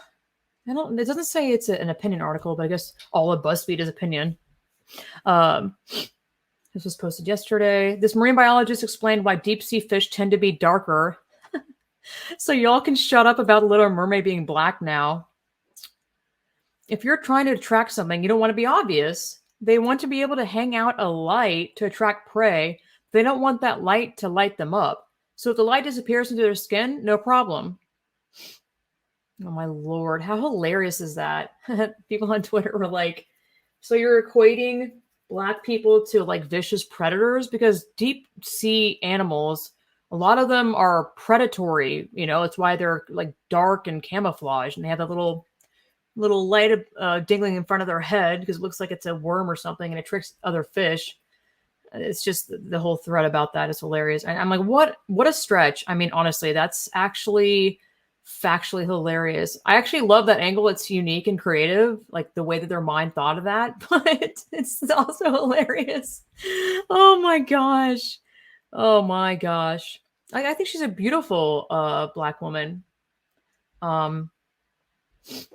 don't. It doesn't say it's an opinion article, but I guess all of BuzzFeed is opinion. Um, this was posted yesterday. This marine biologist explained why deep sea fish tend to be darker. So y'all can shut up about the Little Mermaid being black now. If you're trying to attract something, you don't want to be obvious. They want to be able to hang out a light to attract prey. They don't want that light to light them up. So if the light disappears into their skin, no problem. Oh my lord, how hilarious is that? People on Twitter were like, so you're equating black people to like vicious predators? Because deep sea animals, a lot of them are predatory, you know, it's why they're like dark and camouflaged and they have a little light dingling in front of their head because it looks like it's a worm or something and it tricks other fish. It's just the whole thread about that is hilarious. And I'm like, what a stretch. I mean, honestly, that's actually factually hilarious. I actually love that angle. It's unique and creative, like the way that their mind thought of that, but it's also hilarious. Oh my gosh. Oh my gosh. I think she's a beautiful black woman. Um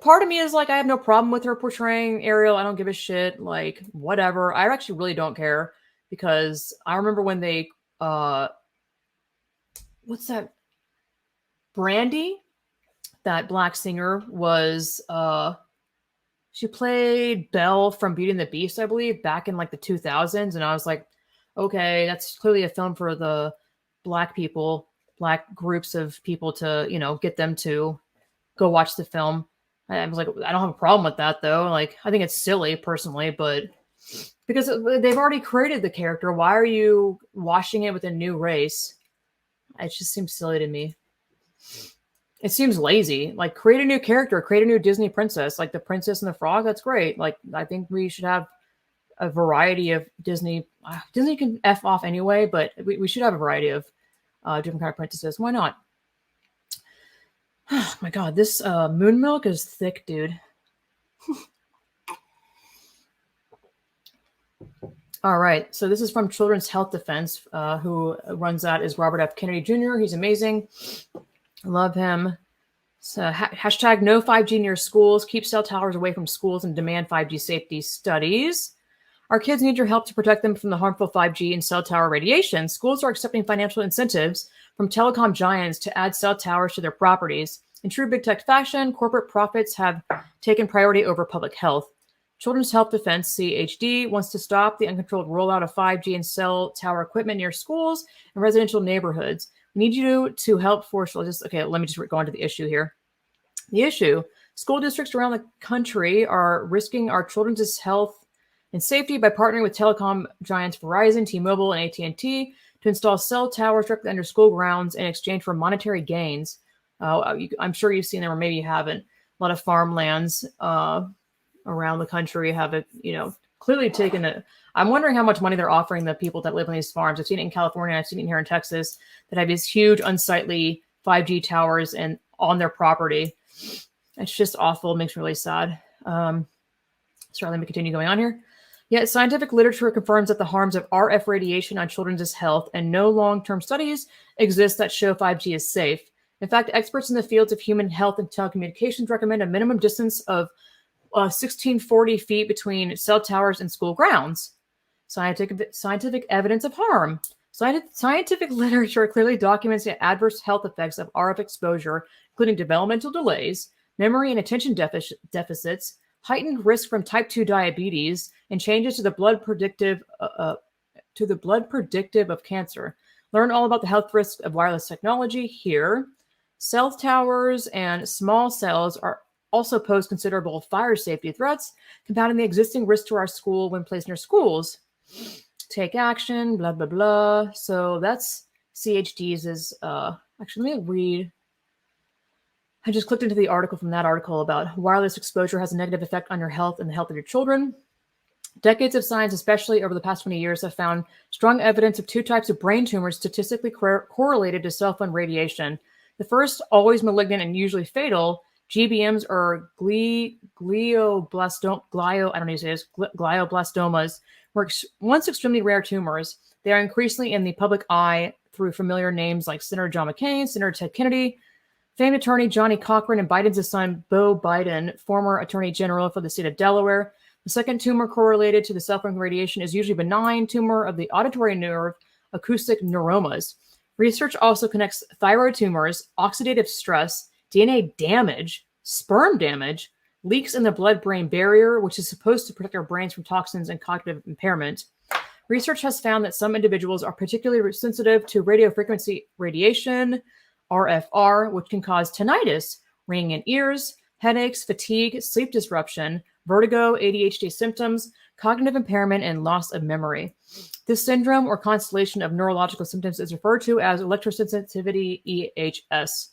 Part of me is like I have no problem with her portraying Ariel. I don't give a shit. Like whatever. I actually really don't care because I remember when they what's that? Brandy, that black singer was she played Belle from Beauty and the Beast, I believe, back in like the 2000s, and I was like, okay, that's clearly a film for the black people, black groups of people to, you know, get them to go watch the film. I was like, I don't have a problem with that though. Like, I think it's silly personally, but because they've already created the character, why are you washing it with a new race? It just seems silly to me. It seems lazy. Like, create a new character, create a new Disney princess, like the Princess and the Frog. That's great. Like, I think we should have a variety of Disney. Disney can f off anyway, but we should have a variety of different kind of princesses. Why not? Oh my god, this moon milk is thick, dude. All right, so this is from Children's Health Defense. Who runs that is Robert F. Kennedy Jr. He's amazing. Love him. So hashtag no 5G near schools. Keep cell towers away from schools and demand 5G safety studies. Our kids need your help to protect them from the harmful 5G and cell tower radiation. Schools are accepting financial incentives from telecom giants to add cell towers to their properties. In true big tech fashion, corporate profits have taken priority over public health. Children's Health Defense, CHD, wants to stop the uncontrolled rollout of 5G and cell tower equipment near schools and residential neighborhoods. We need you to help force. Okay, let me just go on to the issue here. The issue: school districts around the country are risking our children's health and safety by partnering with telecom giants Verizon, T-Mobile, and AT&T to install cell towers directly under school grounds in exchange for monetary gains. I'm sure you've seen them, or maybe you haven't. A lot of farmlands around the country have it, you know, clearly taken it. I'm wondering how much money they're offering the people that live on these farms. I've seen it in California. I've seen it here in Texas that have these huge, unsightly 5G towers and on their property. It's just awful. It makes me really sad. Sorry, let me continue going on here. Yet scientific literature confirms that the harms of RF radiation on children's health and no long-term studies exist that show 5G is safe. In fact, experts in the fields of human health and telecommunications recommend a minimum distance of 1640 feet between cell towers and school grounds. Scientific evidence of harm. Scientific literature clearly documents the adverse health effects of RF exposure, including developmental delays, memory and attention deficits, heightened risk from type 2 diabetes, and changes to the blood predictive of cancer. Learn all about the health risks of wireless technology here. Cell towers and small cells are also pose considerable fire safety threats, compounding the existing risk to our school when placed near schools. Take action, blah, blah, blah. So that's CHD's actually, let me read. I just clicked into the article from that article about wireless exposure has a negative effect on your health and the health of your children. Decades of science, especially over the past 20 years, have found strong evidence of two types of brain tumors statistically correlated to cell phone radiation. The first, always malignant and usually fatal, GBMs or glioblastomas were once extremely rare tumors. They are increasingly in the public eye through familiar names like Senator John McCain, Senator Ted Kennedy, famed attorney Johnny Cochran, and Biden's son, Beau Biden, former attorney general for the state of Delaware. The second tumor correlated to the cell phone radiation is usually benign tumor of the auditory nerve, acoustic neuromas. Research also connects thyroid tumors, oxidative stress, DNA damage, sperm damage, leaks in the blood-brain barrier, which is supposed to protect our brains from toxins and cognitive impairment. Research has found that some individuals are particularly sensitive to radiofrequency radiation, RFR, which can cause tinnitus, ringing in ears, headaches, fatigue, sleep disruption, vertigo, ADHD symptoms, cognitive impairment, and loss of memory. This syndrome or constellation of neurological symptoms is referred to as electrosensitivity EHS.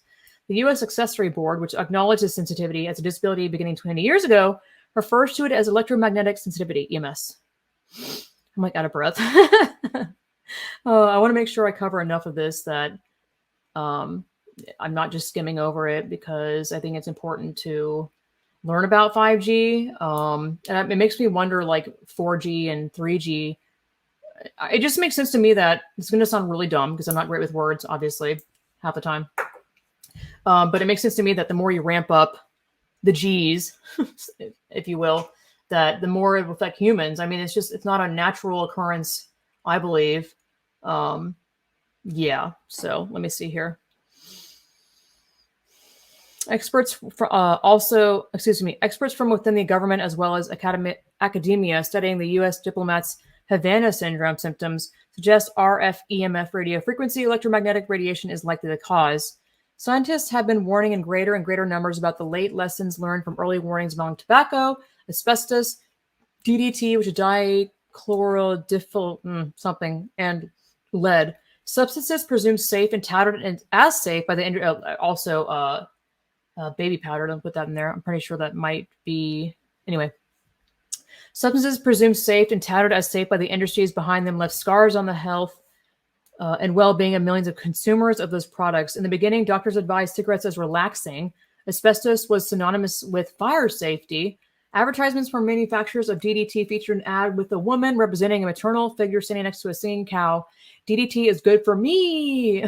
The U.S. Accessory Board, which acknowledged this sensitivity as a disability beginning 20 years ago, refers to it as electromagnetic sensitivity, EMS. I'm like out of breath. I want to make sure I cover enough of this that I'm not just skimming over it, because I think it's important to learn about 5G. And it makes me wonder, like 4G and 3G. It just makes sense to me that it's going to sound really dumb because I'm not great with words, obviously, half the time. But it makes sense to me that the more you ramp up the G's, if you will, that the more it will affect humans. I mean, it's not a natural occurrence, I believe. Yeah. So let me see here. Experts from within the government as well as academia studying the U.S. diplomats' Havana syndrome symptoms suggest RF-EMF radiofrequency electromagnetic radiation is likely the cause. Scientists have been warning in greater and greater numbers about the late lessons learned from early warnings among tobacco, asbestos, DDT, which is dichlorodiphenol something, and lead. Substances presumed safe and touted as safe by the baby powder. Don't put that in there. I'm pretty sure that might be anyway. Substances presumed safe and touted as safe by the industries behind them left scars on the health and well-being of millions of consumers of those products. In the beginning, doctors advised cigarettes as relaxing. Asbestos was synonymous with fire safety. Advertisements from manufacturers of DDT featured an ad with a woman representing a maternal figure standing next to a singing cow. DDT is good for me.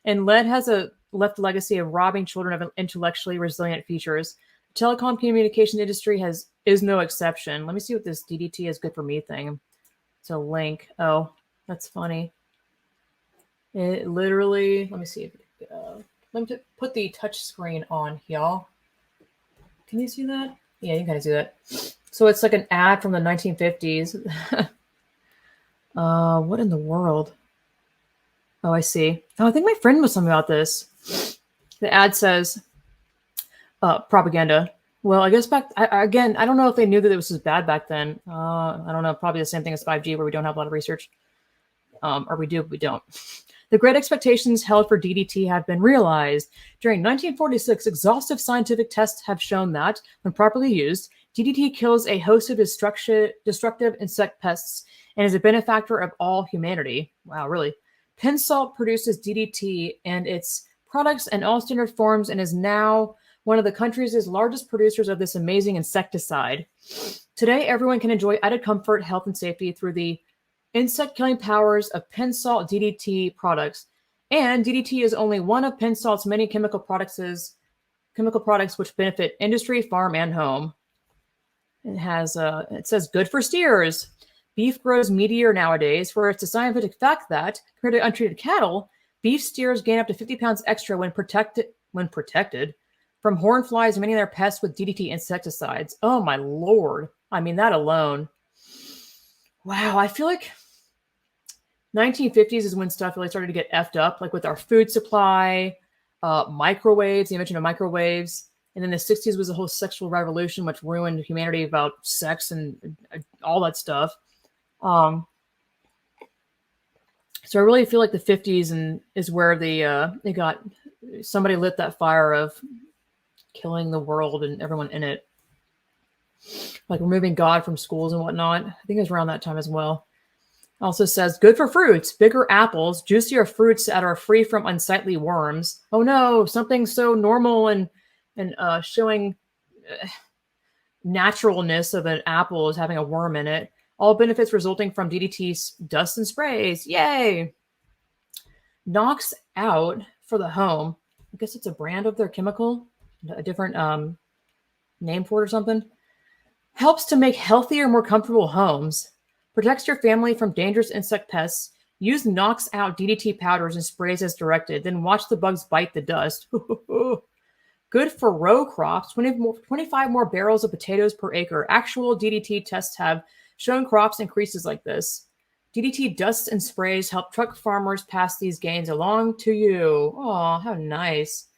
And lead has left a legacy of robbing children of intellectually resilient features. The telecom communication industry is no exception. Let me see what this DDT is good for me thing. It's a link. Oh, that's funny. It literally, let me see. Let me put the touch screen on, y'all. Can you see that? Yeah, you can kind of see that. So it's like an ad from the 1950s. What in the world? Oh, I see. Oh, I think my friend was something about this. The ad says, propaganda. Well, I guess I don't know if they knew that it was as bad back then. I don't know. Probably the same thing as 5G, where we don't have a lot of research. Or we do, but we don't. The great expectations held for DDT have been realized. During 1946, exhaustive scientific tests have shown that, when properly used, DDT kills a host of destructive insect pests and is a benefactor of all humanity. Wow, really? Pin Salt produces DDT and its products in all standard forms and is now one of the country's largest producers of this amazing insecticide. Today, everyone can enjoy added comfort, health, and safety through the insect-killing powers of Pin Salt DDT products. And DDT is only one of Pin Salt's many chemical products which benefit industry, farm, and home. It says good for steers. Beef grows meatier nowadays, for it's a scientific fact that, compared to untreated cattle, beef steers gain up to 50 pounds extra when protected from horn flies and many other pests with DDT insecticides. Oh my lord. I mean, that alone. Wow, I feel like 1950s is when stuff really started to get effed up, like with our food supply, microwaves, the invention of microwaves. And then the 60s was the whole sexual revolution, which ruined humanity about sex and all that stuff. So I really feel like the 50s is where somebody lit that fire of killing the world and everyone in it. like removing God from schools and whatnot. I think it was around that time as well. Also says, good for fruits, bigger apples, juicier fruits that are free from unsightly worms. Oh no, something so normal and showing naturalness of an apple is having a worm in it. All benefits resulting from DDT dust and sprays. Yay! Knocks out for the home. I guess it's a brand of their chemical, a different name for it or something. Helps to make healthier, more comfortable homes. Protects your family from dangerous insect pests. Use knocks out DDT powders and sprays as directed. Then watch the bugs bite the dust. Good for row crops. 25 more barrels of potatoes per acre. Actual DDT tests have shown crops increases like this. DDT dusts and sprays help truck farmers pass these gains along to you. Oh, how nice.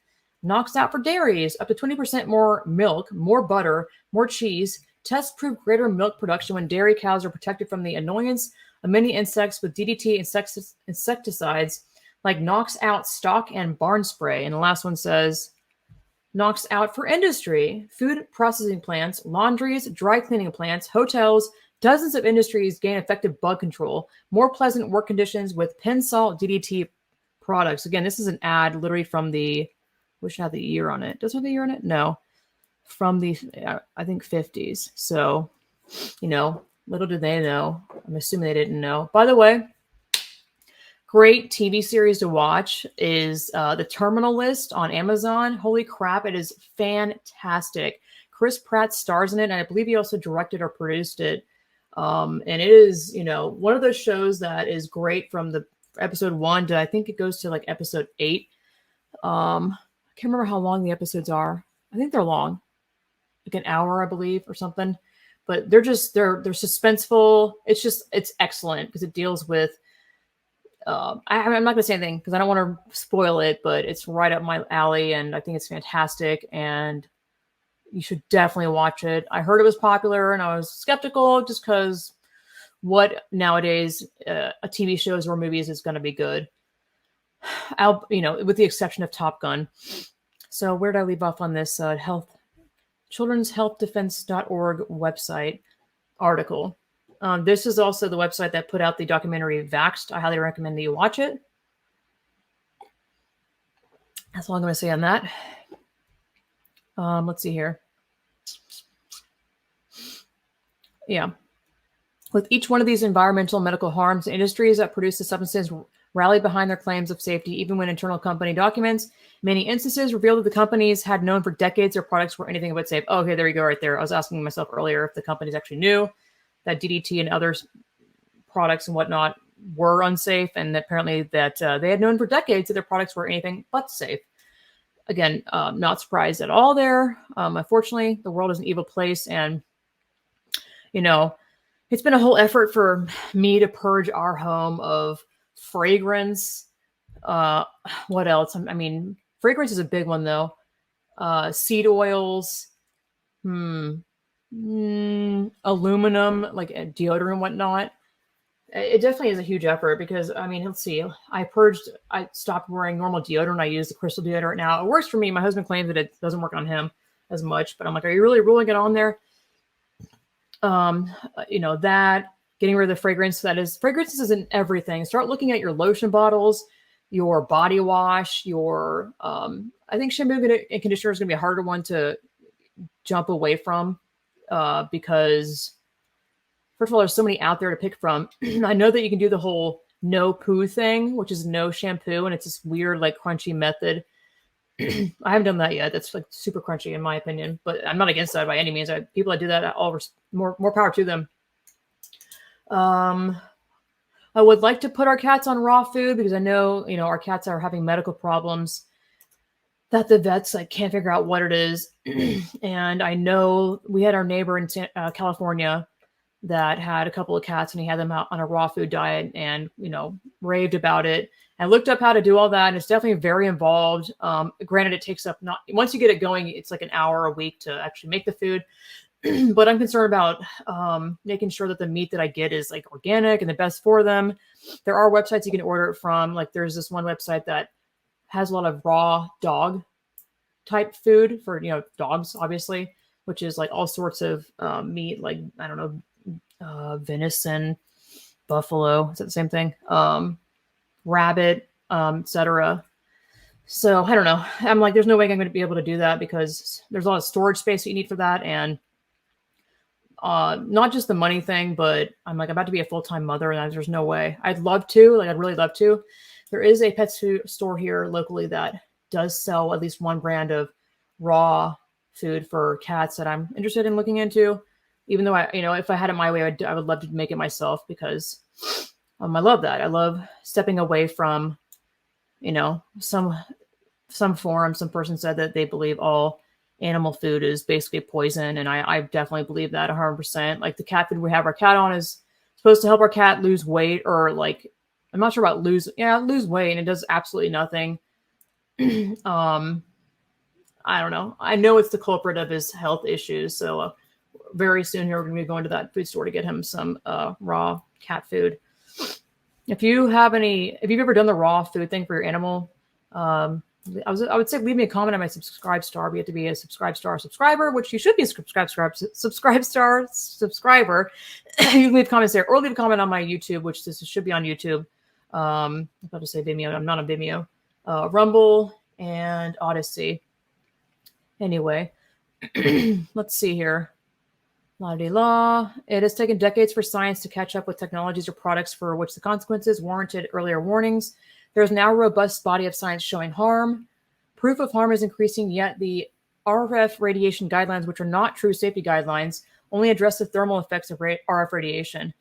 Knocks out for dairies. Up to 20% more milk, more butter, more cheese. Tests prove greater milk production when dairy cows are protected from the annoyance of many insects with DDT insecticides like knocks out stock and barn spray. And the last one says, knocks out for industry, food processing plants, laundries, dry cleaning plants, hotels, dozens of industries gain effective bug control, more pleasant work conditions with Pensalt DDT products. Again, this is an ad literally from the, wish it had the year on it. Does it have the year on it? No. From the, I think, 50s. So, little did they know. I'm assuming they didn't know. By the way, great TV series to watch is The Terminal List on Amazon. Holy crap, it is fantastic. Chris Pratt stars in it, and I believe he also directed or produced it. And it is, one of those shows that is great from the episode 1 to I think it goes to like episode 8. I can't remember how long the episodes are. I think they're long, like an hour, I believe, or something. But they're suspenseful. It's excellent because it deals with. I'm not going to say anything because I don't want to spoil it, but it's right up my alley, and I think it's fantastic. And you should definitely watch it. I heard it was popular, and I was skeptical just because what nowadays a TV shows or movies is going to be good. With the exception of Top Gun. So where did I leave off on this children'shealthdefense.org website article? This is also the website that put out the documentary Vaxxed. I highly recommend that you watch it. That's all I'm going to say on that. Let's see here. Yeah. With each one of these environmental and medical harms, industries that produce the substances rally behind their claims of safety, even when internal company documents. Many instances revealed that the companies had known for decades their products were anything but safe. Oh, okay, there you go right there. I was asking myself earlier if the companies actually knew that DDT and other products and whatnot were unsafe, and apparently that they had known for decades that their products were anything but safe. Again, not surprised at all there. Unfortunately, the world is an evil place, and, it's been a whole effort for me to purge our home of fragrance. What else? I mean, fragrance is a big one, though. Seed oils, aluminum, like deodorant and whatnot. It definitely is a huge effort because, let's see. I stopped wearing normal deodorant. I use the crystal deodorant now. It works for me. My husband claims that it doesn't work on him as much, but I'm like, are you really ruling it on there? That getting rid of the fragrances is in everything. Start looking at your lotion bottles, your body wash, your, I think shampoo and conditioner is going to be a harder one to jump away from, because first of all, there's so many out there to pick from. I know that you can do the whole no poo thing, which is no shampoo. And it's this weird, like crunchy method. I haven't done that yet. That's like super crunchy in my opinion, but I'm not against that by any means. People that do that, all more power to them. I would like to put our cats on raw food because I know, our cats are having medical problems that the vets can't figure out what it is. And I know we had our neighbor in California that had a couple of cats and he had them out on a raw food diet and, raved about it. I looked up how to do all that, and it's definitely very involved. Granted, it takes up once you get it going, it's like an hour a week to actually make the food. But I'm concerned about making sure that the meat that I get is like organic and the best for them. There are websites you can order it from. Like there's this one website that has a lot of raw dog type food for, dogs, obviously. which is like all sorts of meat, like, I don't know, venison, buffalo. Is that the same thing? Rabbit, etc. So I don't know. I'm like, there's no way I'm going to be able to do that because there's a lot of storage space that you need for that, and not just the money thing, but I'm like about to be a full-time mother, and there's no way. I'd love to, like, I'd really love to. There is a pet food store here locally that does sell at least one brand of raw food for cats that I'm interested in looking into. Even though if I had it my way, I would love to make it myself because I love that. I love stepping away from, some forum, some person said that they believe all animal food is basically poison, and I definitely believe that 100%. Like the cat food we have our cat on is supposed to help our cat lose weight, or like, I'm not sure about lose weight, and it does absolutely nothing. I don't know. I know it's the culprit of his health issues, so very soon here we're going to be going to that food store to get him some raw cat food. If you've ever done the raw food thing for your animal, I would say leave me a comment on my subscribe star. We have to be a subscribe star subscriber, which you should be a subscribe star subscriber. You can leave comments there, or leave a comment on my YouTube, which this should be on YouTube. I'm about to say Vimeo. I'm not on Vimeo. Rumble and Odyssey. Anyway, let's see here. La-di-la. It has taken decades for science to catch up with technologies or products for which the consequences warranted earlier warnings. There is now a robust body of science showing harm. Proof of harm is increasing, yet the RF radiation guidelines, which are not true safety guidelines, only address the thermal effects of RF radiation.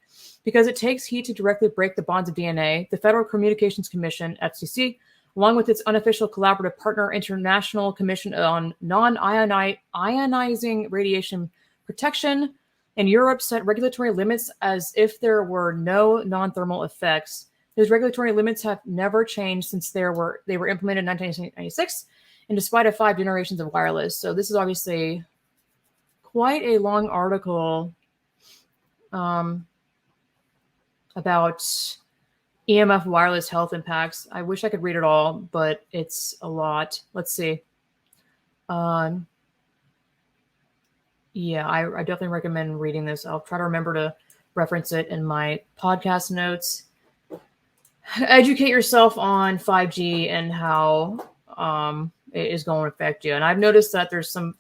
Because it takes heat to directly break the bonds of DNA, the Federal Communications Commission, FCC, along with its unofficial collaborative partner, International Commission on Non-Ionizing Radiation Protection, in Europe, set regulatory limits as if there were no non-thermal effects. Those regulatory limits have never changed since they were implemented in 1996, and despite of 5 generations of wireless. So this is obviously quite a long article about EMF wireless health impacts. I wish I could read it all, but it's a lot. Let's see. Yeah, I definitely recommend reading this. I'll try to remember to reference it in my podcast notes. Educate yourself on 5G and how it is going to affect you. And I've noticed that there's some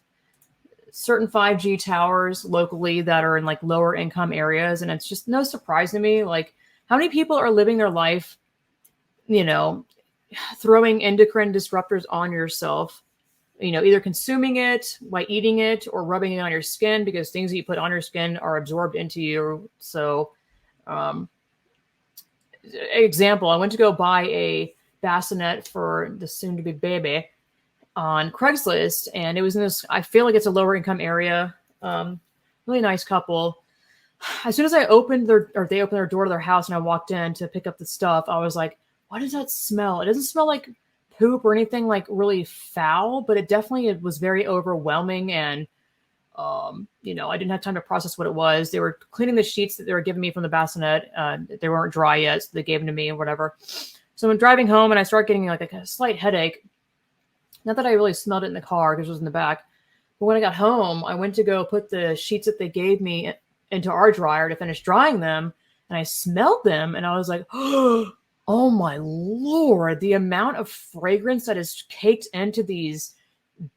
certain 5G towers locally that are in like lower income areas, and it's just no surprise to me. Like, how many people are living their life, throwing endocrine disruptors on yourself, either consuming it by eating it or rubbing it on your skin, because things that you put on your skin are absorbed into you. So, example, I went to go buy a bassinet for the soon-to-be baby on Craigslist, and it was in this, I feel like it's a lower income area, really nice couple. As soon as they opened their door to their house and I walked in to pick up the stuff, I was like, what does that smell? It doesn't smell like poop or anything like really foul, but it was very overwhelming. And, I didn't have time to process what it was. They were cleaning the sheets that they were giving me from the bassinet. They weren't dry yet, so they gave them to me or whatever. So I'm driving home and I started getting like a slight headache. Not that I really smelled it in the car because it was in the back. But when I got home, I went to go put the sheets that they gave me into our dryer to finish drying them. And I smelled them and I was like, oh my Lord, the amount of fragrance that is caked into these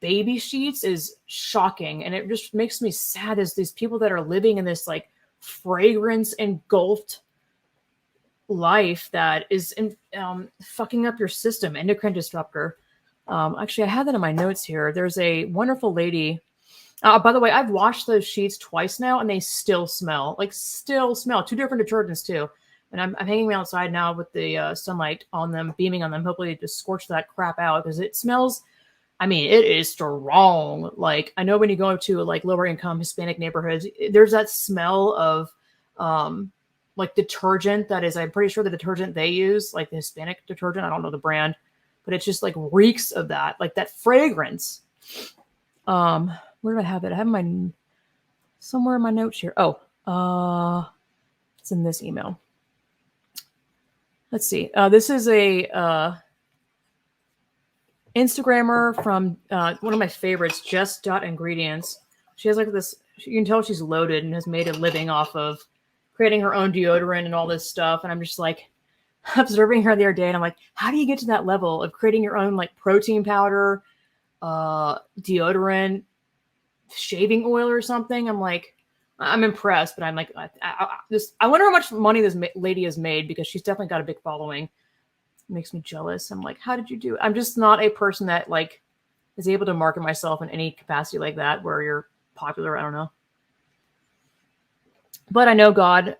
baby sheets is shocking. And it just makes me sad as these people that are living in this like fragrance engulfed life that is fucking up your system, endocrine disruptor. Actually, I have that in my notes here. There's a wonderful lady. By the way, I've washed those sheets twice now, and they still smell. Two different detergents, too. And I'm hanging them outside now with the sunlight on them, beaming on them, hopefully to scorch that crap out, because it smells, it is strong. Like, I know when you go to, like, lower-income Hispanic neighborhoods, there's that smell of, like, detergent that is, I'm pretty sure the detergent they use, like the Hispanic detergent, I don't know the brand, but it's just like reeks of that, like that fragrance. Where do I have it? I have somewhere in my notes here. Oh, it's in this email. Let's see. This is a Instagrammer from one of my favorites, Just.Ingredients. she has like this, you can tell she's loaded and has made a living off of creating her own deodorant and all this stuff. And I'm just like observing her the other day and I'm like, how do you get to that level of creating your own like protein powder, deodorant, shaving oil or something? I'm like, I'm impressed, but I'm like, I wonder how much money this lady has made because she's definitely got a big following. It makes me jealous. I'm like, how did you do it? I'm just not a person that like is able to market myself in any capacity like that where you're popular. I don't know. But I know God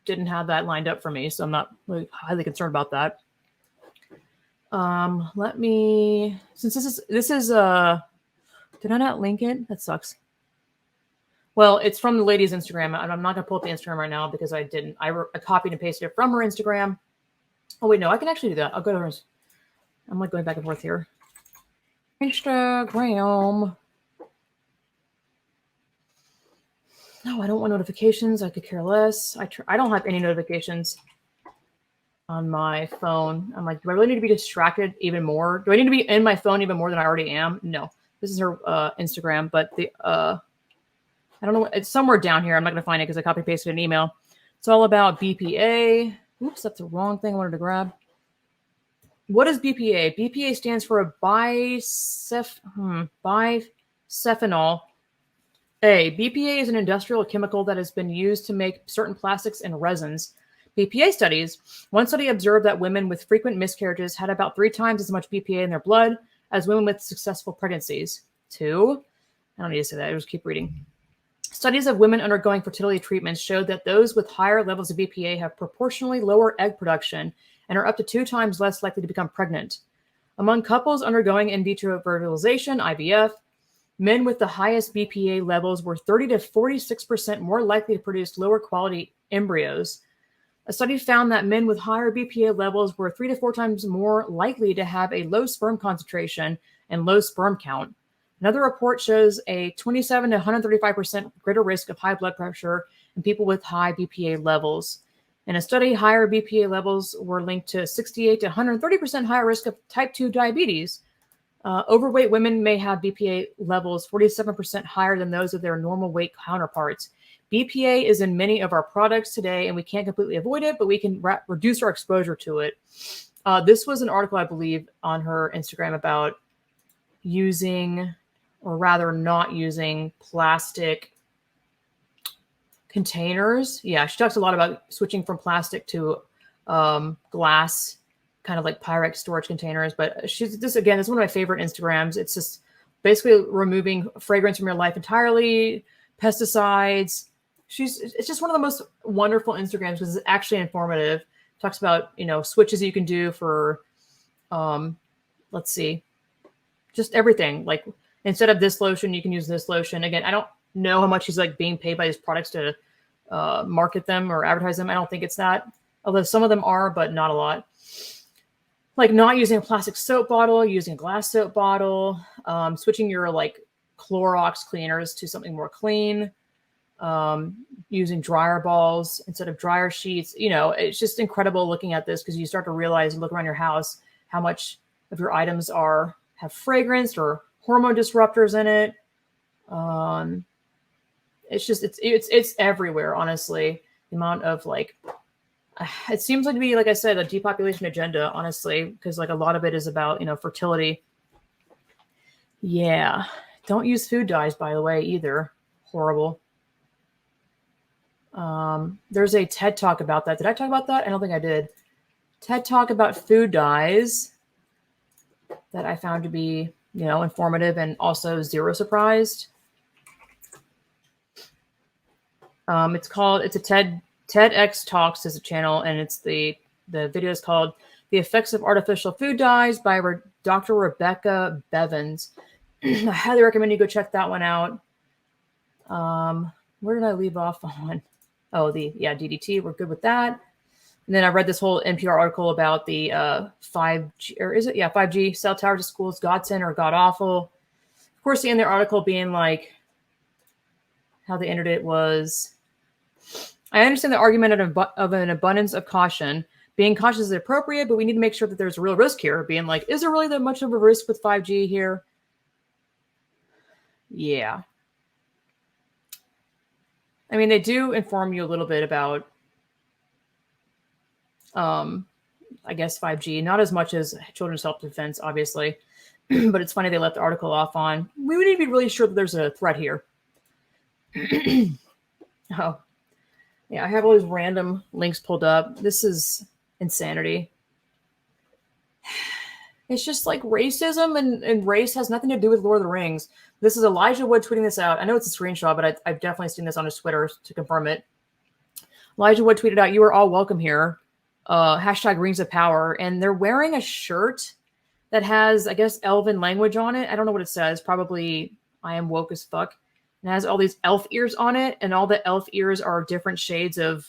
didn't have that lined up for me, so I'm not really highly concerned about that. Let me, since this is did I not link it? That sucks. Well, it's from the lady's Instagram, and I'm not gonna pull up the Instagram right now because I didn't. I copied and pasted it from her Instagram. Oh wait, no, I can actually do that. I'll go to hers. I'm like going back and forth here. Instagram. No, I don't want notifications. I could care less. I don't have any notifications on my phone. I'm like, do I really need to be distracted even more? Do I need to be in my phone even more than I already am? No. This is her Instagram, but the I don't know. It's somewhere down here. I'm not going to find it because I copy pasted an email. It's all about BPA. Oops, that's the wrong thing I wanted to grab. What is BPA? BPA stands for bisphenol A. BPA is an industrial chemical that has been used to make certain plastics and resins. BPA studies. One study observed that women with frequent miscarriages had about 3 times as much BPA in their blood as women with successful pregnancies. 2. I don't need to say that. I just keep reading. Studies of women undergoing fertility treatments showed that those with higher levels of BPA have proportionally lower egg production and are up to 2 times less likely to become pregnant. Among couples undergoing in vitro fertilization, IVF, men with the highest BPA levels were 30 to 46% more likely to produce lower quality embryos. A study found that men with higher BPA levels were 3 to 4 times more likely to have a low sperm concentration and low sperm count. Another report shows a 27 to 135% greater risk of high blood pressure in people with high BPA levels. In a study, higher BPA levels were linked to 68 to 130% higher risk of type 2 diabetes. Overweight women may have BPA levels 47% higher than those of their normal weight counterparts. BPA is in many of our products today, and we can't completely avoid it, but we can reduce our exposure to it. This was an article, I believe, on her Instagram about using, or rather not using, plastic containers. Yeah, she talks a lot about switching from plastic to glass, kind of like Pyrex storage containers. But this is one of my favorite Instagrams. It's just basically removing fragrance from your life entirely, pesticides. It's just one of the most wonderful Instagrams because it's actually informative. Talks about, switches you can do for, let's see, just everything. Like instead of this lotion, you can use this lotion. Again, I don't know how much she's like being paid by these products to market them or advertise them. I don't think it's that, although some of them are, but not a lot. Like not using a plastic soap bottle, using a glass soap bottle, switching your like Clorox cleaners to something more clean, using dryer balls instead of dryer sheets. It's just incredible looking at this because you start to realize and look around your house how much of your items have fragrance or hormone disruptors in it. It's everywhere, honestly. The amount of like, it seems like to be, like I said, a depopulation agenda, honestly, because like a lot of it is about, fertility. Yeah. Don't use food dyes, by the way, either. Horrible. There's a TED Talk about that. Did I talk about that? I don't think I did. TED Talk about food dyes that I found to be, informative and also zero surprised. It's a TEDx Talks is a channel, and it's the video is called "The Effects of Artificial Food Dyes" by Dr. Rebecca Bevins. I highly recommend you go check that one out. Where did I leave off on? Oh, DDT. We're good with that. And then I read this whole NPR article about the 5G, or is it? Yeah, 5G cell towers to schools, godsend or god awful. Of course, the end of the article being like how they ended it was, I understand the argument of an abundance of caution. Being cautious is appropriate, but we need to make sure that there's a real risk here. Being like, is there really that much of a risk with 5G here? Yeah. I mean, they do inform you a little bit about, I guess, 5G, not as much as children's self-defense, obviously. But it's funny they left the article off on, we need to be really sure that there's a threat here. Oh, yeah, I have all these random links pulled up. This is insanity. It's just like racism, and race has nothing to do with Lord of the Rings. This is Elijah Wood tweeting this out. I know it's a screenshot, but I've definitely seen this on his Twitter to confirm it. Elijah Wood tweeted out, "You are all welcome here. Hashtag Rings of Power." And they're wearing a shirt that has, I guess, elven language on it. I don't know what it says. Probably I am woke as fuck. It has all these elf ears on it, and all the elf ears are different shades of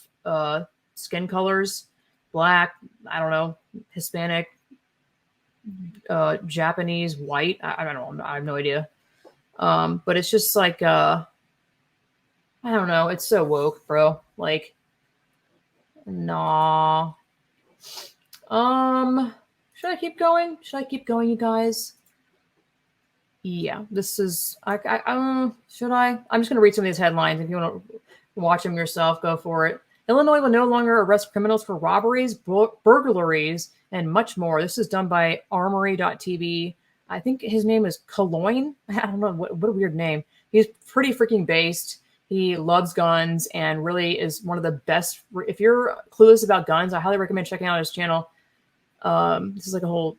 skin colors. Black, I don't know, Hispanic, Japanese, white. I don't know. I have no idea. But it's just like, I don't know. It's so woke, bro. Like, nah. Should I keep going? Should I keep going, you guys? Yeah, this is, should I? I'm just going to read some of these headlines. If you want to watch them yourself, go for it. Illinois will no longer arrest criminals for robberies, burglaries, and much more. This is done by Armory.tv. I think his name is Cologne. I don't know. What a weird name. He's pretty freaking based. He loves guns and really is one of the best. If you're clueless about guns, I highly recommend checking out his channel. This is like a whole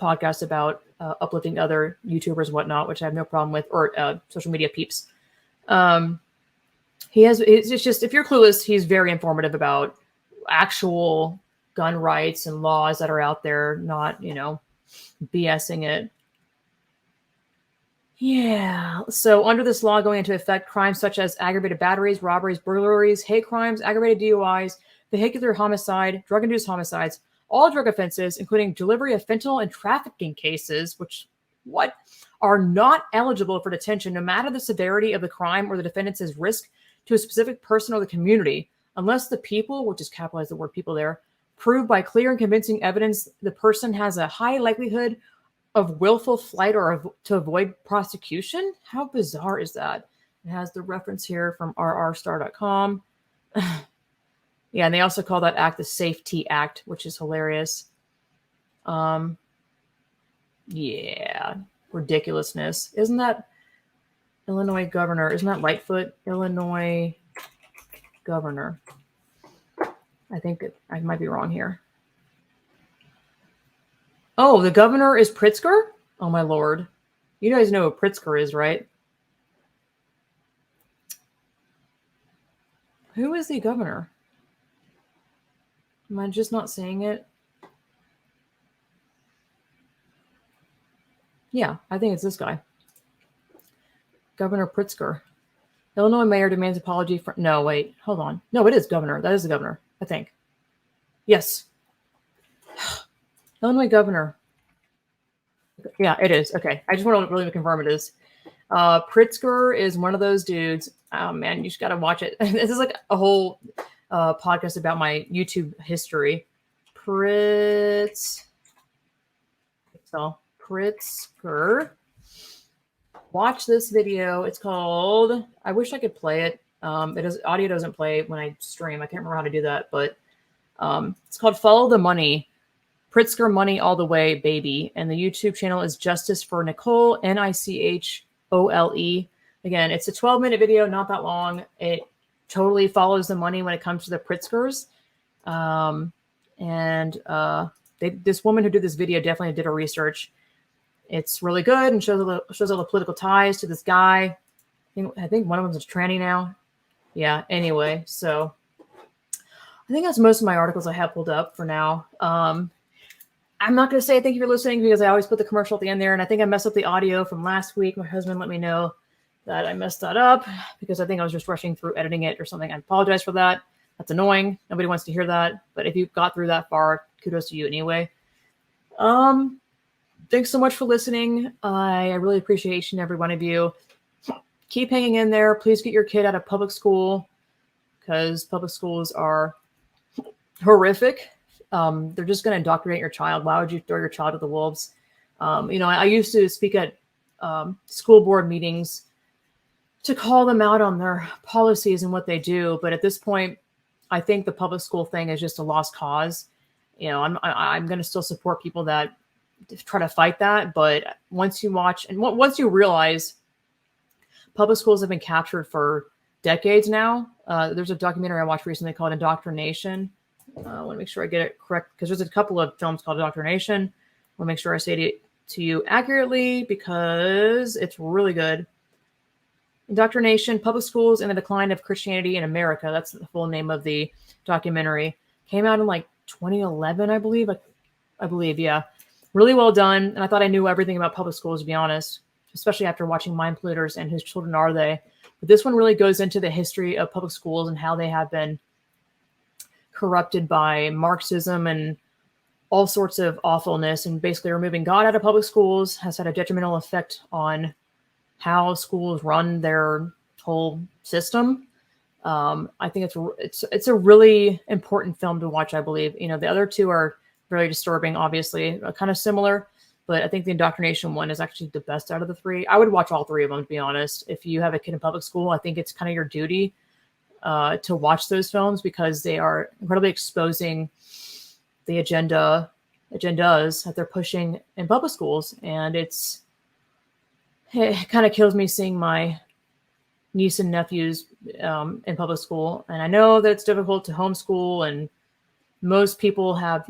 podcast about uplifting other YouTubers and whatnot, which I have no problem with, or social media peeps. It's just, if you're clueless, he's very informative about actual gun rights and laws that are out there, not, BSing it. Yeah. So under this law going into effect, crimes such as aggravated batteries, robberies, burglaries, hate crimes, aggravated DUIs, vehicular homicide, drug-induced homicides, all drug offenses, including delivery of fentanyl and trafficking cases, are not eligible for detention, no matter the severity of the crime or the defendant's risk to a specific person or the community, unless the people, which is capitalized the word people there, prove by clear and convincing evidence the person has a high likelihood of willful flight or to avoid prosecution. How bizarre is that? It has the reference here from rrstar.com. Yeah, and they also call that act the Safety Act, which is hilarious. Yeah, ridiculousness. Isn't that Illinois governor? Isn't that Lightfoot? Illinois governor. I think I might be wrong here. Oh, the governor is Pritzker? Oh, my Lord. You guys know who Pritzker is, right? Who is the governor? Am I just not saying it? Yeah, I think it's this guy. Governor Pritzker. Illinois mayor demands apology for... No, wait. Hold on. No, it is governor. That is the governor, I think. Yes. Illinois governor. Yeah, it is. Okay. I just want to really confirm it is. Pritzker is one of those dudes. Oh, man, you just got to watch it. This is like a whole podcast about my YouTube history. Pritzker. Watch this video. It's called, I wish I could play it. Audio doesn't play when I stream. I can't remember how to do that, but it's called Follow the Money. Pritzker Money All the Way, Baby. And the YouTube channel is Justice for Nicole, Nichole. Again, it's a 12-minute video, not that long. It totally follows the money when it comes to the Pritzkers. This woman who did this video definitely did her research. It's really good and shows all the political ties to this guy. I think one of them is a tranny now. Yeah, anyway, so I think that's most of my articles I have pulled up for now. I'm not going to say thank you for listening because I always put the commercial at the end there, and I think I messed up the audio from last week. My husband let me know that I messed that up because I think I was just rushing through editing it or something. I apologize for that. That's annoying. Nobody wants to hear that. But if you got through that far, kudos to you anyway. Thanks so much for listening. I really appreciate each and every one of you. Keep hanging in there. Please get your kid out of public school because public schools are horrific. They're just going to indoctrinate your child. Why would you throw your child to the wolves? I used to speak at school board meetings to call them out on their policies and what they do. But at this point, I think the public school thing is just a lost cause. I'm going to still support people that try to fight that. But once you watch and once you realize public schools have been captured for decades now. There's a documentary I watched recently called Indoctrination. I want to make sure I get it correct because there's a couple of films called Indoctrination. I want to make sure I say it to you accurately because it's really good. Indoctrination, Public Schools and the Decline of Christianity in America. That's the full name of the documentary. Came out in like 2011, I believe. Yeah. Really well done. And I thought I knew everything about public schools, to be honest, especially after watching Mind Polluters and Whose Children Are They? But this one really goes into the history of public schools and how they have been corrupted by Marxism and all sorts of awfulness, and basically removing God out of public schools has had a detrimental effect on how schools run their whole system. I think it's a really important film to watch, I believe. The other two are very disturbing, obviously, kind of similar, but I think the Indoctrination one is actually the best out of the three. I would watch all three of them, to be honest. If you have a kid in public school, I think it's kind of your duty to watch those films because they are incredibly exposing the agendas that they're pushing in public schools. And it kind of kills me seeing my niece and nephews in public school. And I know that it's difficult to homeschool, and most people have,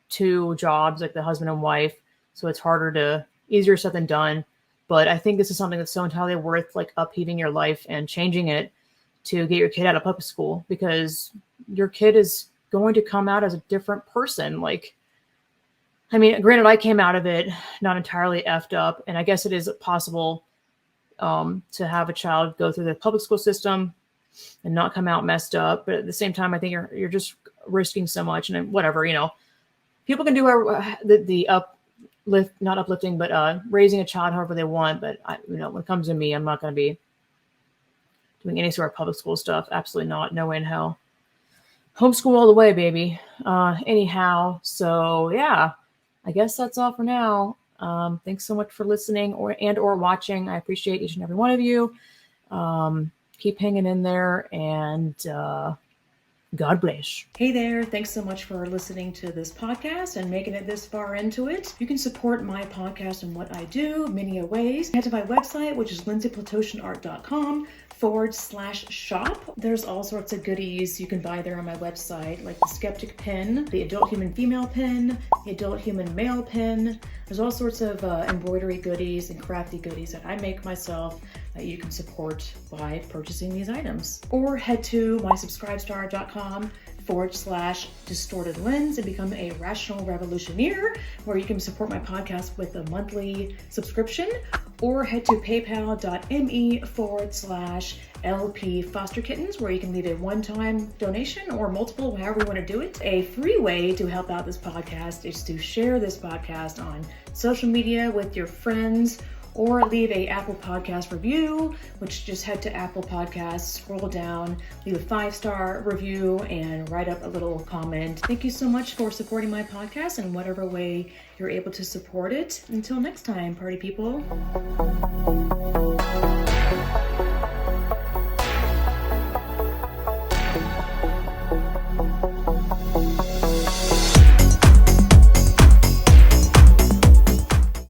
two jobs, like the husband and wife. So it's easier said than done. But I think this is something that's so entirely worth like upheaving your life and changing it to get your kid out of public school, because your kid is going to come out as a different person. Granted, I came out of it not entirely effed up, and I guess it is possible to have a child go through the public school system and not come out messed up. But at the same time, I think you're just risking so much, and whatever, people can do not uplifting, but raising a child however they want. But when it comes to me, I'm not going to be doing any sort of public school stuff. Absolutely not. No way in hell. Homeschool all the way, baby. Anyhow, so yeah, I guess that's all for now. Thanks so much for listening or watching. I appreciate each and every one of you. Keep hanging in there, and God bless. Hey there. Thanks so much for listening to this podcast and making it this far into it. You can support my podcast and what I do many ways. Head to my website, which is lindsayplatotionart.com/shop. There's all sorts of goodies you can buy there on my website, like the Skeptic pin, the Adult Human Female pin, the Adult Human Male pin. There's all sorts of embroidery goodies and crafty goodies that I make myself that you can support by purchasing these items. Or head to mysubscribestar.com/distorted lens and become a rational revolutioneer, where you can support my podcast with a monthly subscription. Or head to paypal.me/LP Foster Kittens, where you can leave a one-time donation or multiple, however you want to do it. A free way to help out this podcast is to share this podcast on social media with your friends, or leave a Apple Podcast review, which just head to Apple Podcasts, scroll down, leave a 5-star review, and write up a little comment. Thank you so much for supporting my podcast in whatever way you're able to support it. Until next time, party people.